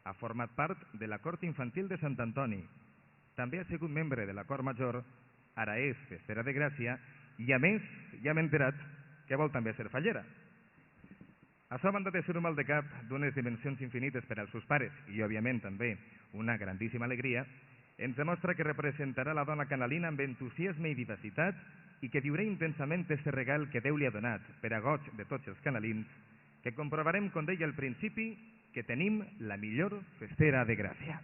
Ha format part de la cort infantil de Sant Antoni. També ha sigut membre de la cort major, ara és festera de Gràcia, i a més, ja m'he enterat que vol també ser fallera. Això a banda de ser un mal de cap d'unes dimensions infinites per als seus pares, i òbviament també una grandíssima alegria, ens demostra que representarà la dona canalina amb entusiasme i vivacitat i que viurà intensament este regal que Déu li ha donat per a goig de tots els canalins, que comprovarem, com deia al principi, que tenim la millor festera de Gràcia.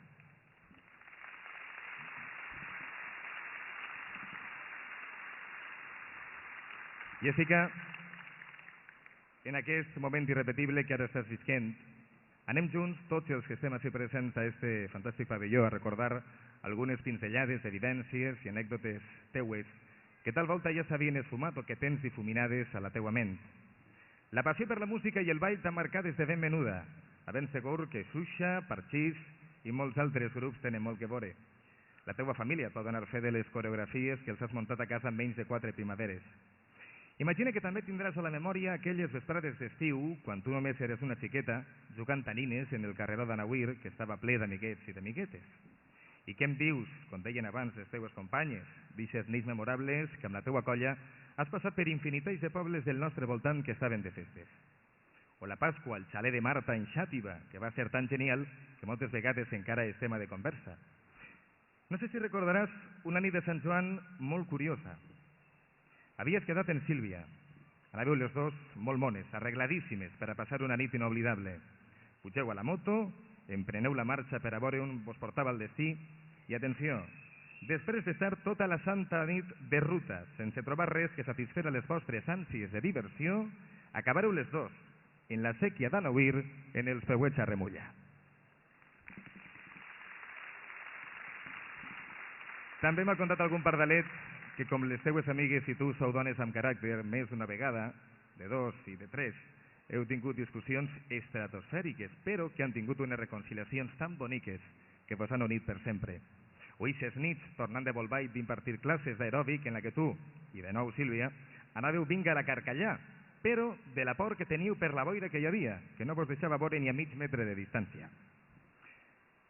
Jessica, en aquest moment irrepetible que ara estàs visquent, anem junts, tots els que estem així presents a este fantàstic pavelló, a recordar algunes pinzellades, evidències i anècdotes teues que tal volta ja s'havien esfumat o que tens difuminades a la teua ment. La passió per la música i el ball t'ha marcat des de ben menuda, a ben segur que Xuxa, Parxís i molts altres grups tenen molt que veure. La teua família pot donar fe de les coreografies que els has muntat a casa en menys de 4 primaveres. Imagina que també tindràs a la memòria aquelles vesprades d'estiu, quan tu només eres una xiqueta, jugant a nines en el carreró d'Anauir, que estava ple d'amiguets i d'amiguetes. I què em dius, com deien abans les teues companyes, d'ixes nits memorables que amb la teua colla has passat per infiniteis de pobles del nostre voltant que estaven de festes. O la Pasqua al xalet de Marta en Xàtiva, que va ser tan genial que moltes vegades encara és tema de conversa. No sé si recordaràs una nit de Sant Joan molt curiosa. Havies quedat en Sílvia. Anàveu les dos molt mones, arregladíssimes per a passar una nit inoblidable. Pugeu a la moto, empreneu la marxa per a veure on vos portava el destí i, atenció, després d'estar tota la santa nit de ruta sense trobar res que satisfera les vostres ànsies de diversió, acabareu les dos en la sèquia d'Anauir en els peuets a remullar. També m'ha contat algun pardalet que, com les teues amigues i tu sou dones amb caràcter més d'una vegada, de 2 i de 3, heu tingut discussions estratosfèriques, però que han tingut unes reconciliacions tan boniques que vos han unit per sempre. O ixes nits, tornant de Bolbait d'impartir classes d'aeròbic en la que tu, i de nou Sílvia, anàveu vinga a la carcallà, però de la por que teníeu per la boira que hi havia, que no vos deixava veure ni a mig metre de distància.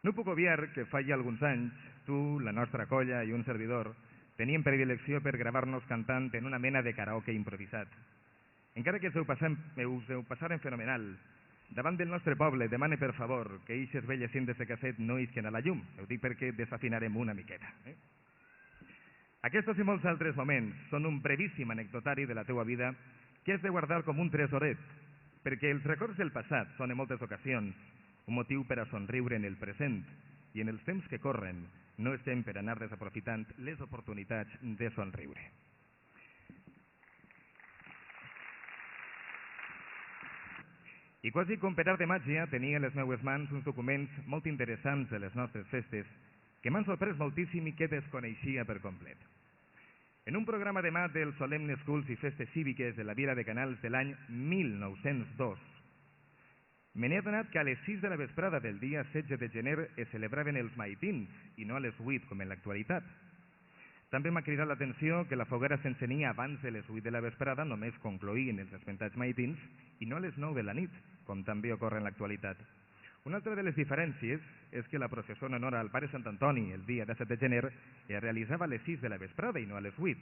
No puc obviar que fa ja alguns anys, tu, la nostra colla i un servidor teníem predilecció per gravar-nos cantant en una mena de karaoke improvisat. Encara que us ho passaren fenomenal, davant del nostre poble demane per favor que ixes velles cintes de casset no isquen a la llum. Ho dic perquè desafinarem una miqueta. Aquests i molts altres moments són un brevíssim anecdotari de la teua vida que has de guardar com un tresoret, perquè els records del passat són en moltes ocasions un motiu per a somriure en el present i en els temps que corren no estem per anar desaprofitant les oportunitats de somriure. I quasi com per art de màgia tenia a les meues mans uns documents molt interessants de les nostres festes que m'han sorprès moltíssim i que desconeixia per complet. En un programa de mà dels solemnes cults i festes cíviques de la Vila de Canals de l'any 1902, me n'he adonat que a les 6 de la vesprada del dia 16 de gener es celebraven els maitins i no a les 8 com en l'actualitat. També m'ha cridat l'atenció que la foguera s'encenia abans de les 8 de la vesprada, només concloïen els esmentats maitins, i no a les 9 de la nit, com també ocorre en l'actualitat. Una altra de les diferències és que la processó en honor al pare Sant Antoni el dia 17 de gener es realitzava a les 6 de la vesprada i no a les 8.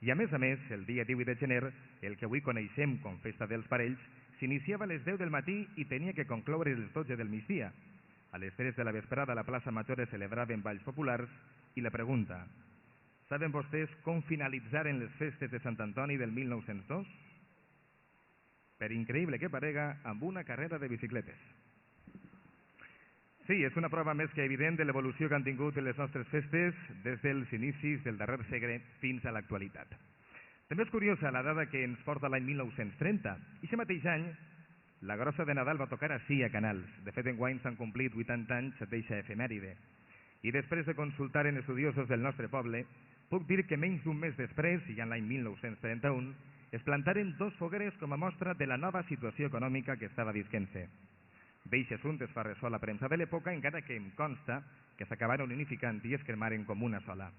I a més, el dia 18 de gener, el que avui coneixem com Festa dels Parells, s'iniciava a les 10 del matí i tenia que concloure a les 12 del migdia. A les 3 de la vesprada a la plaça Major es celebraven balls populars i la pregunta: saben vostès com finalitzaren les festes de Sant Antoni del 1902? Per increïble que parega, amb una carrera de bicicletes. Sí, és una prova més que evident de l'evolució que han tingut les nostres festes des dels inicis del darrer segle fins a l'actualitat. També és curiosa la dada que ens porta l'any 1930. I aquest mateix any, la grossa de Nadal va tocar així a Canals. De fet, enguany s'han complit 80 anys d'eixa efemèride. I després de consultar en estudiosos del nostre poble, puc dir que menys d'un mes després, i ja en l'any 1931, es plantaren 2 fogueres com a mostra de la nova situació econòmica que estava visquent-se. D'eixe assumpte es fa ressò la premsa de l'època, encara que em consta que s'acabaren unificant i es cremaren com una sola.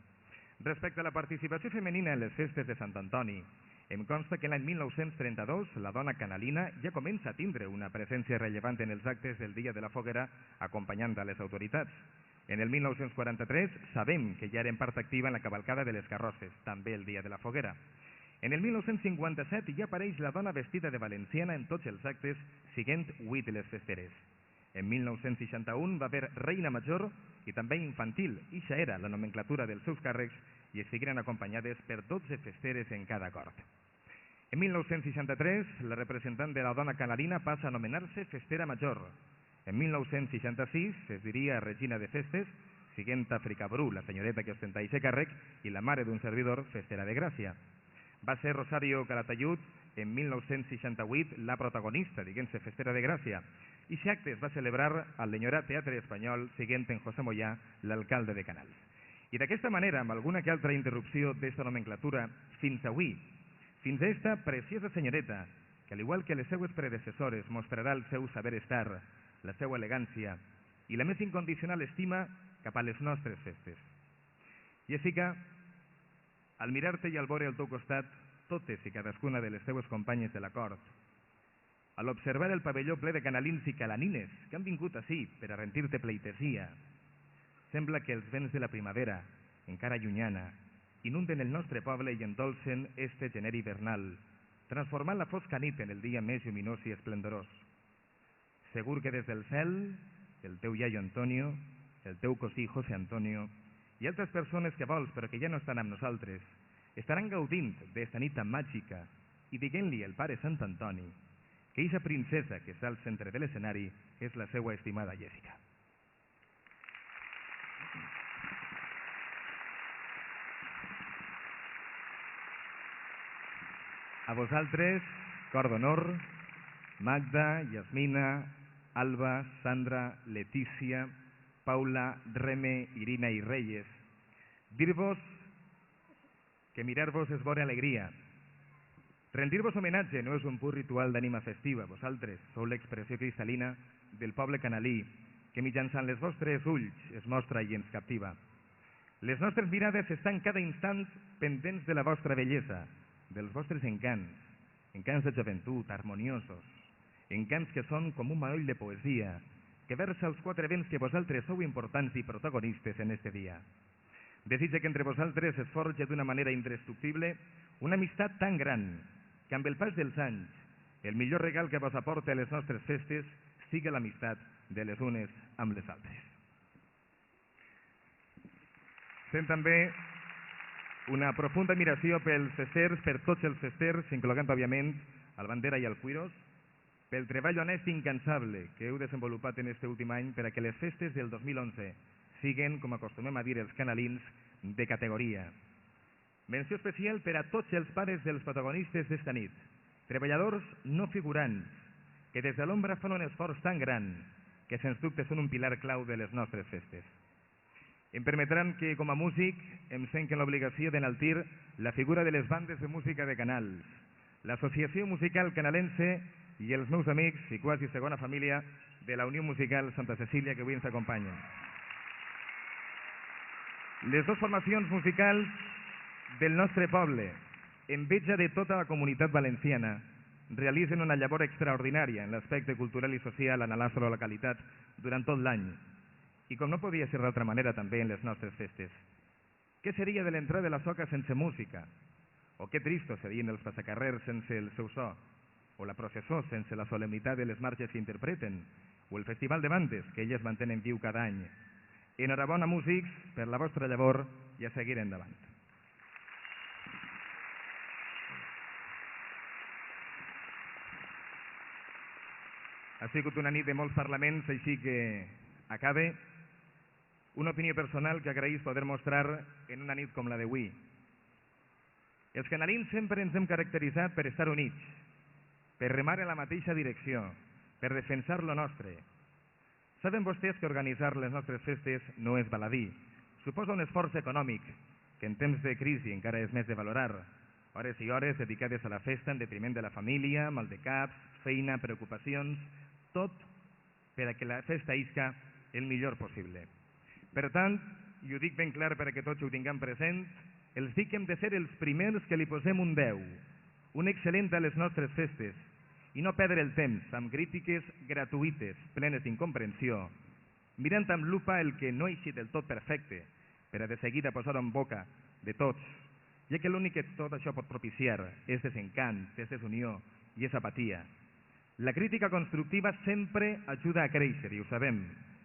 Respecte a la participació femenina en les festes de Sant Antoni, em consta que l'any 1932 la dona canalina ja comença a tindre una presència rellevant en els actes del dia de la foguera, acompanyant a les autoritats. En el 1943 sabem que ja eren part activa en la cavalcada de les carrosses, també el dia de la foguera. En el 1957 ja apareix la dona vestida de valenciana en tots els actes, siguent 8 les festeres. En 1961 va haver reina major i també infantil, i ja era la nomenclatura dels seus càrrecs, i estigueren acompanyades per 12 festeres en cada cort. En 1963, la representant de la dona canalina passa a anomenar-se festera major. En 1966 es diria regina de festes, siguent Àfrica Bru, la senyoreta que ostenta aquest càrrec, i la mare d'un servidor, festera de Gràcia. Va ser Rosario Calatayud, en 1968, la protagonista, diguem-se, festera de Gràcia. I aquest acte es va celebrar al l'enyorat Teatre Espanyol, siguent en José Mollà, l'alcalde de Canals. I d'aquesta manera, amb alguna que altra interrupció d'esta nomenclatura, fins avui, fins a esta preciosa senyoreta, que al igual que les seues predecessores mostrarà el seu saber estar, la seva elegància i la més incondicional estima cap a les nostres festes. Jessica, al mirar-te i al veure al teu costat totes i cadascuna de les teues companyes de la cort, a l'observar el pavelló ple de canalins i calanines que han vingut ací per a rendir-te pleitesia, sembla que els vents de la primavera, encara llunyana, inunden el nostre poble i endolcen este gener hivernal, transformant la fosca nit en el dia més lluminós i esplendorós. Segur que des del cel, el teu iaio Antonio, el teu cosí José Antonio i altres persones que vols però que ja no estan amb nosaltres, estaran gaudint d'esta nit tan màgica i diguent-li al pare Sant Antoni que eixa princesa que està al centre de l'escenari és la seva estimada Jessica. A vosaltres, cor d'honor, Magda, Yasmina, Alba, Sandra, Letícia, Paula, Reme, Irina i Reyes, dir-vos que mirar-vos és bona alegria. Rendir-vos homenatge no és un pur ritual d'ànima festiva. Vosaltres sou l'expressió cristal·lina del poble canalí que mitjançant les vostres ulls es mostra i ens captiva. Les nostres mirades estan cada instant pendents de la vostra bellesa, dels vostres encants, encants de joventut, harmoniosos, encants que són com un manoll de poesia, que versa els quatre vents que vosaltres sou importants i protagonistes en este dia. Desitja que entre vosaltres es forja d'una manera indestructible una amistat tan gran que amb el pas dels anys el millor regal que vos aporta a les nostres festes sigui l'amistat de les unes amb les altres. Sent també una profunda admiració pels festers, per tots els festers, incloent, òbviament, el Bandera i el Cuiros, pel treball honest i incansable que heu desenvolupat en este últim any per a que les festes del 2011 siguen, com acostumem a dir els canalins, de categoria. Menció especial per a tots els pares dels protagonistes d'esta nit, treballadors no figurants, que des de l'ombra fan un esforç tan gran que sens dubte són un pilar clau de les nostres festes. Em permetran que, com a músic, em sent en l'obligació d'enaltir la figura de les bandes de música de Canals, l'Associació Musical Canalense i els meus amics i quasi segona família de la Unió Musical Santa Cecília que avui ens acompanyen. Les dues formacions musicals del nostre poble, enveja de tota la comunitat valenciana, realitzen una llavor extraordinària en l'aspecte cultural i social en la nostra localitat durant tot l'any, i com no podia ser d'altra manera també en les nostres festes. Què seria de l'entrada de la soca sense música? O què tristos serien els passacarrers sense el seu so? O la processó sense la solemnitat de les marxes que interpreten? O el festival de bandes que elles mantenen viu cada any? Enhorabona, músics, per la vostra llavor i a seguir endavant. Ha sigut una nit de molts parlaments, així que acabe. Una opinió personal que agraïs poder mostrar en una nit com la d'avui. Els canalins sempre ens hem caracteritzat per estar units, per remar en la mateixa direcció, per defensar lo nostre. Saben vostès que organitzar les nostres festes no és baladí. Suposa un esforç econòmic, que en temps de crisi encara és més de valorar. Hores i hores dedicades a la festa en detriment de la família, maldecaps, feina, preocupacions, tot per a que la festa isca el millor possible. Per tant, i ho dic ben clar per a que tots ho tinguem present, els dic que hem de ser els primers que li posem un 10, un excel·lent a les nostres festes, i no perdre el temps amb crítiques gratuïtes, plenes d'incomprensió, mirant amb lupa el que no ha eixit del tot perfecte, per a de seguida posar-ho en boca de tots, ja que l'únic que tot això pot propiciar és desencant, és desunió i és apatia. La crítica constructiva sempre ajuda a créixer, i ho sabem,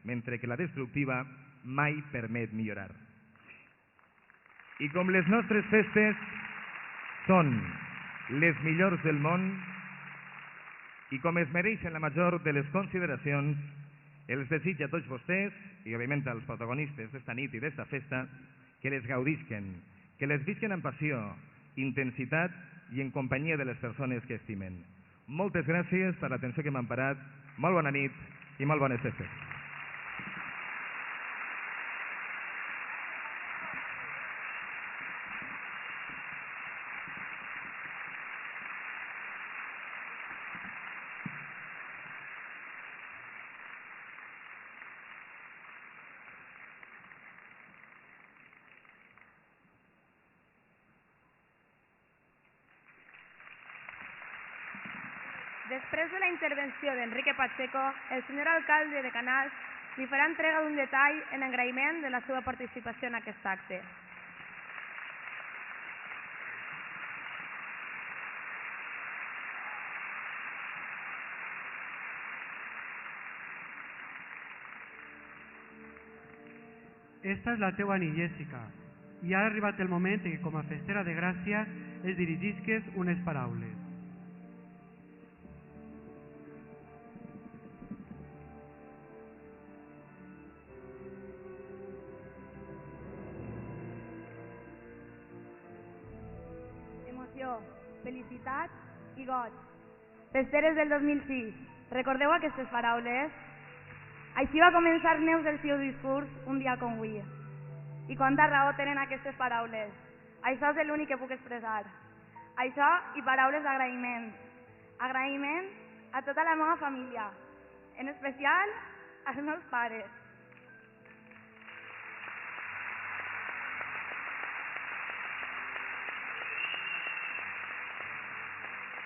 mentre que la destructiva mai permet millorar. I com les nostres festes són les millors del món i com es mereixen la major de les consideracions, els desitjo a tots vostès i, òbviament, als protagonistes d'esta nit i d'esta festa, que les gaudisquen, que les visquen amb passió, intensitat i en companyia de les persones que estimen. Moltes gràcies per l'atenció que m'han parat, molt bona nit i molt bones festes. Després de la intervenció d'Enrique Pacheco, el senyor alcalde de Canals li farà entrega d'un detall en agraïment de la seva participació en aquest acte. Esta és la teua nit, Jessica, i ha arribat el moment en què com a festera de Gràcia es dirigisques unes paraules. Emoció, felicitat i goig. Festeres del 2006, recordeu aquestes paraules? Així va començar Neus el seu discurs un dia com avui. I quanta raó tenen aquestes paraules. Això és l'únic que puc expressar. Això i paraules d'agraïment. Agraïment a tota la meva família, en especial als meus pares.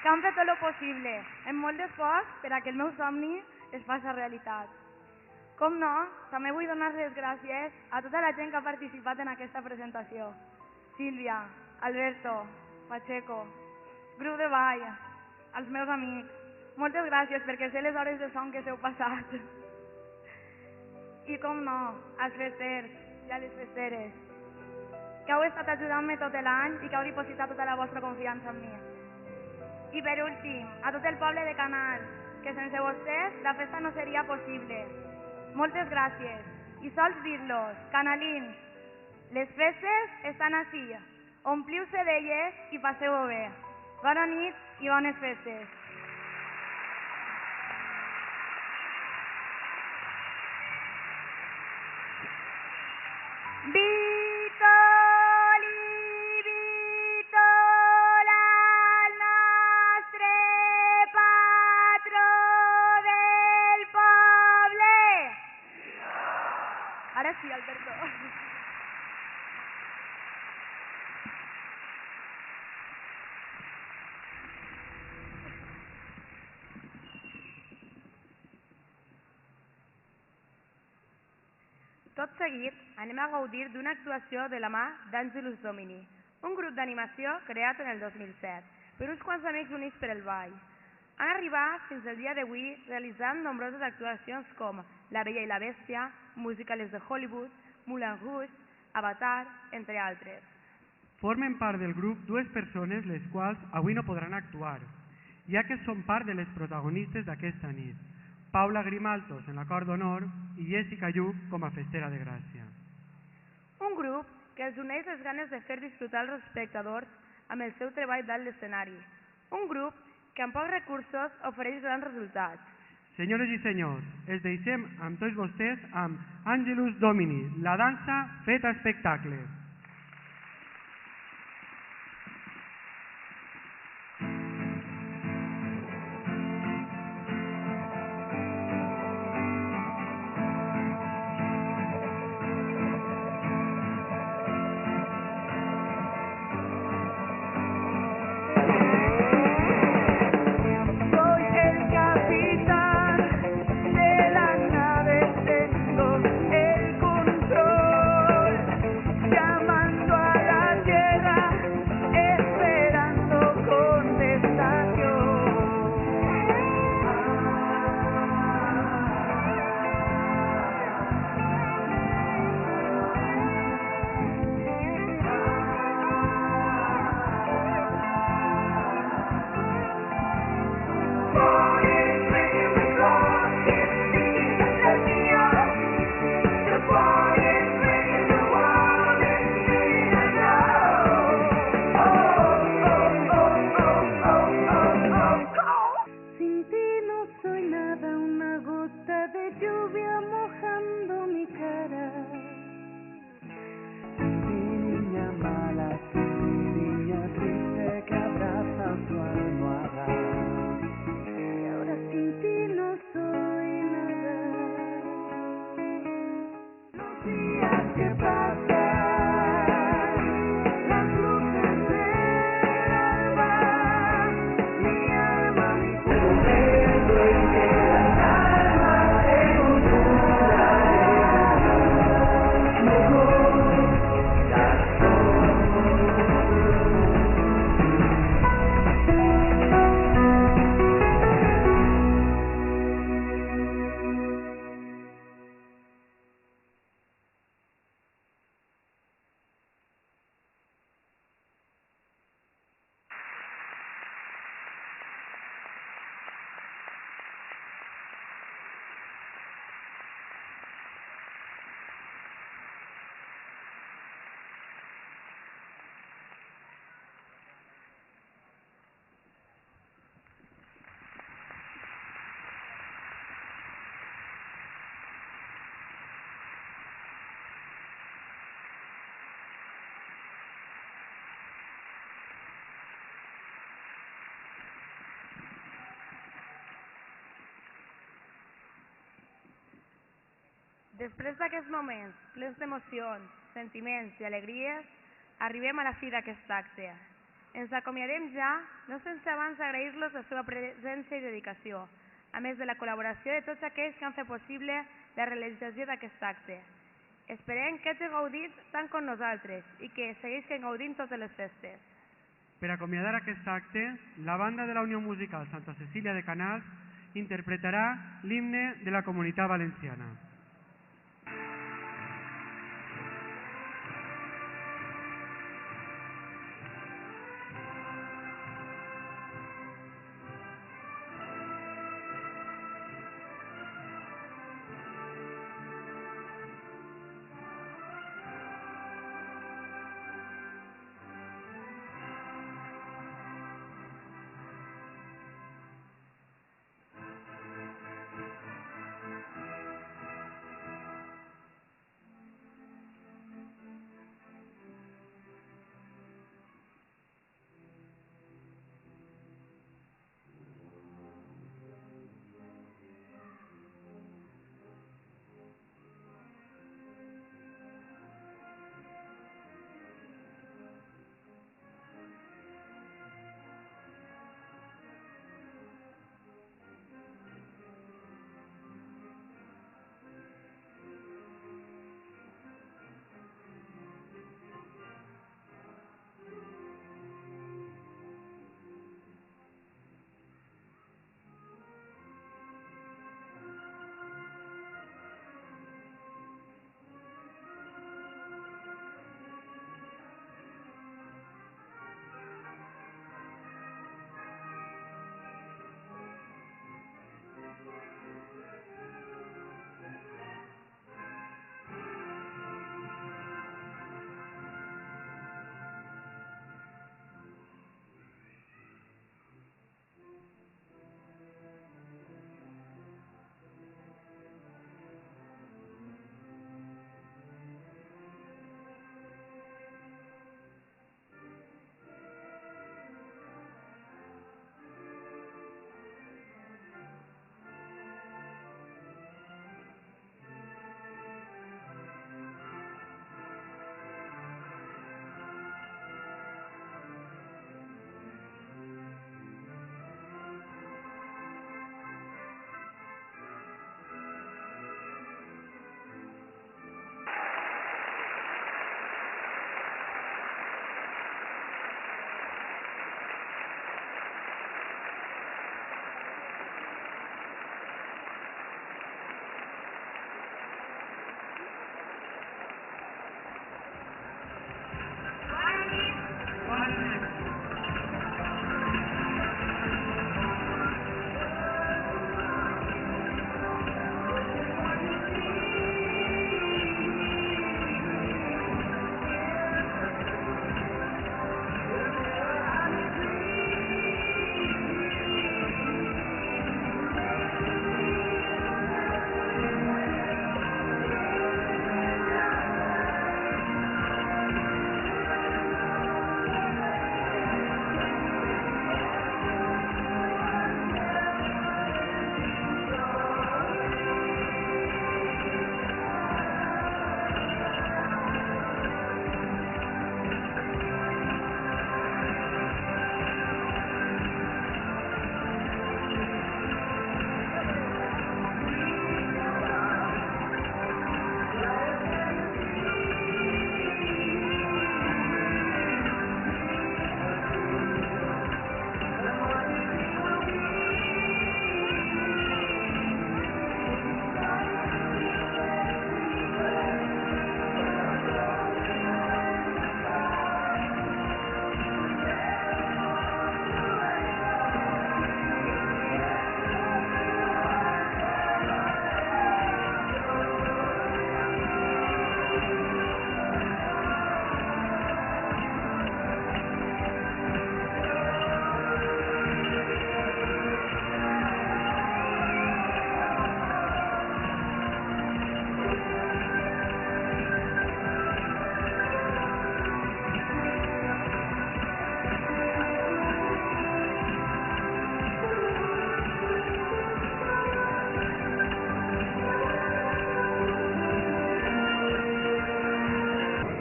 Que han fet tot el possible, amb molt d'esforç, per a que el meu somni es faci realitat. Com no, també vull donar les gràcies a tota la gent que ha participat en aquesta presentació. Sílvia, Alberto, Pacheco, grup de ball, als meus amics. Moltes gràcies perquè sé les hores de son que s'heu passat. I com no, als festers i a les festeres, que heu estat ajudant-me tot l'any i que heu dipositat tota la vostra confiança en mi. I per últim, a tot el poble de Canals, que sense vostès la festa no seria possible. Moltes gràcies. I sols dir-los, canalins, les festes estan així. Ompliu-se d'elles i passeu-ho bé. Bona nit i bones festes. Ara sí, Alberto. Tot seguit anem a gaudir d'una actuació de la mà d'Angelus Domini, un grup d'animació creat en el 2007 per uns quants amics units per el ball. Han arribat fins al dia d'avui realitzant nombroses actuacions com La Bella i la Bèstia, musicals de Hollywood, Moulin Rouge, Avatar, entre altres. Formen part del grup dues persones les quals avui no podran actuar, ja que són part de les protagonistes d'aquesta nit, Paula Grimaltos en la cor d'honor i Jessica Lluc com a festera de Gràcia. Un grup que els uneix les ganes de fer disfrutar els espectadors amb el seu treball dalt l'escenari. Un grup que amb pocs recursos ofereix grans resultats. Senyores i senyors, els deixem amb tots vostès amb Angelus Domini, la dansa feta espectacle. Ya Després d'aquests moments plens d'emocions, sentiments i alegries, arribem a la fi d'aquest acte. Ens acomiadem ja, no sense abans agrair-los la seva presència i dedicació, a més de la col·laboració de tots aquells que han fet possible la realització d'aquest acte. Esperem que hagi gaudit tant com nosaltres i que segueixin gaudint totes les festes. Per acomiadar aquest acte, la banda de la Unió Musical Santa Cecília de Canals interpretarà l'himne de la Comunitat Valenciana.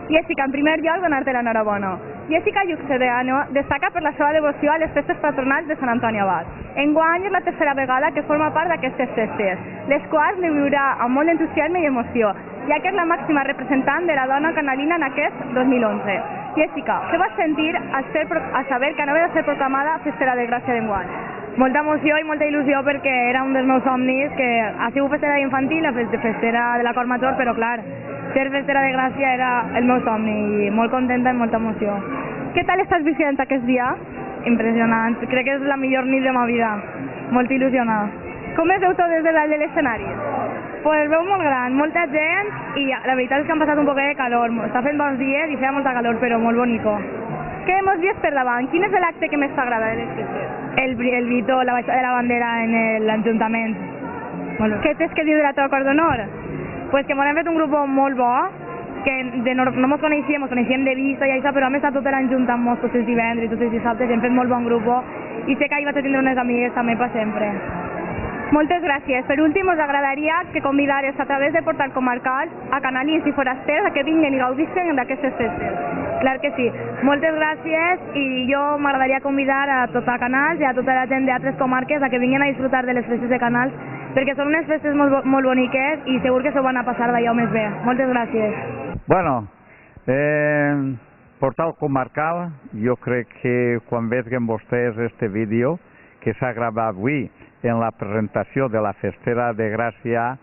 Jessica, en primer lloc, donar-te l'enhorabona. Jessica Lluxedeano destaca per la seva devoció a les festes patronals de Sant Antoni Abat. Enguany és la tercera vegada que forma part d'aquestes festes, les quals li viurà amb molt entusiasme i emoció, ja que és la màxima representant de la dona canalina en aquest 2011. Jessica, què vas sentir al saber que anava de ser proclamada Festera de Gràcia d'enguany? Molta emoció i molta il·lusió perquè era un dels meus somnis, que ha sigut festera infantil, festera de la Cort Major, però clar, ser festera de Gràcia era el meu somni i molt contenta i molta emoció. Què tal estàs visitant aquest dia? Impressionant, crec que és la millor nit de ma vida, molt il·lusionada. Com es veu tot des de dalt de l'escenari? Pues es veu molt gran, molta gent i la veritat és que han passat un poc de calor, està fent bons dies i feia molta calor, però molt bonico. Què hemos vist per davant? Quin és l'acte que més t'agrada de les festes? El Vito, la baixada de la bandera en l'Ajuntament. Què tens que dir de la teva cort d'honor? Pues que m'han fet un grup molt bo, que no ens coneixíem de vista i això, però hem estat tota l'Ajuntament amb tots els divendres i tots els dissabtes, hem fet molt bon grup i sé que ahir vaig a tindre unes amigues també per sempre. Moltes gràcies. Per últim, us agradaria que convidares a través de Portal Comarcal a canalins i forasters a que vinguin i gaudissin d'aquestes festes. Clar que sí. Moltes gràcies i jo m'agradaria convidar a tota Canals i a tota la gent d'altres comarques a que vinguin a disfrutar de les festes de Canals perquè són unes festes molt boniques i segur que s'ho van a passar d'allò més bé. Moltes gràcies. Bueno, Portal Comarcal, jo crec que quan veguen vostès este vídeo que s'ha gravat avui en la presentació de la Festera de Gràcia,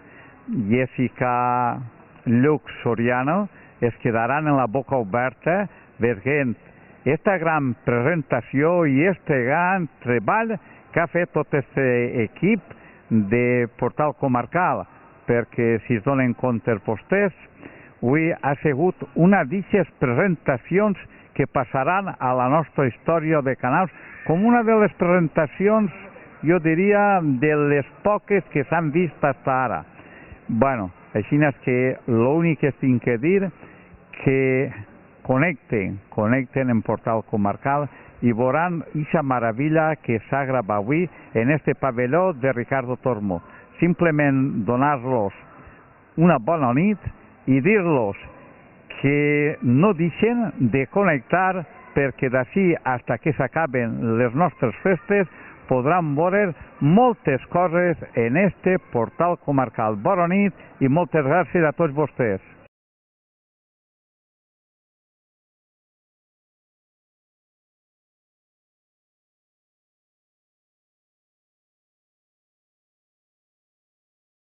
Jessica Lux Soriano, es quedaran en la boca oberta veient esta gran presentació i este gran treball que ha fet tot aquest equip de Portal Comarcal, perquè si es donen compte vostès, avui ha sigut una d'aquestes presentacions que passaran a la nostra història de Canals com una de les presentacions, jo diria, de les poques que s'han vist fins ara. Bueno, així és que l'únic que tinc que dir que connecten en Portal Comarcal i veuran aquesta meravella que s'ha gravat avui en este pavelló de Ricardo Tormo. Simplement donar-los una bona nit i dir-los que no deixen de connectar perquè d'ací fins que s'acaben les nostres festes podran veure moltes coses en este Portal Comarcal. Bona nit i moltes gràcies a tots vostès.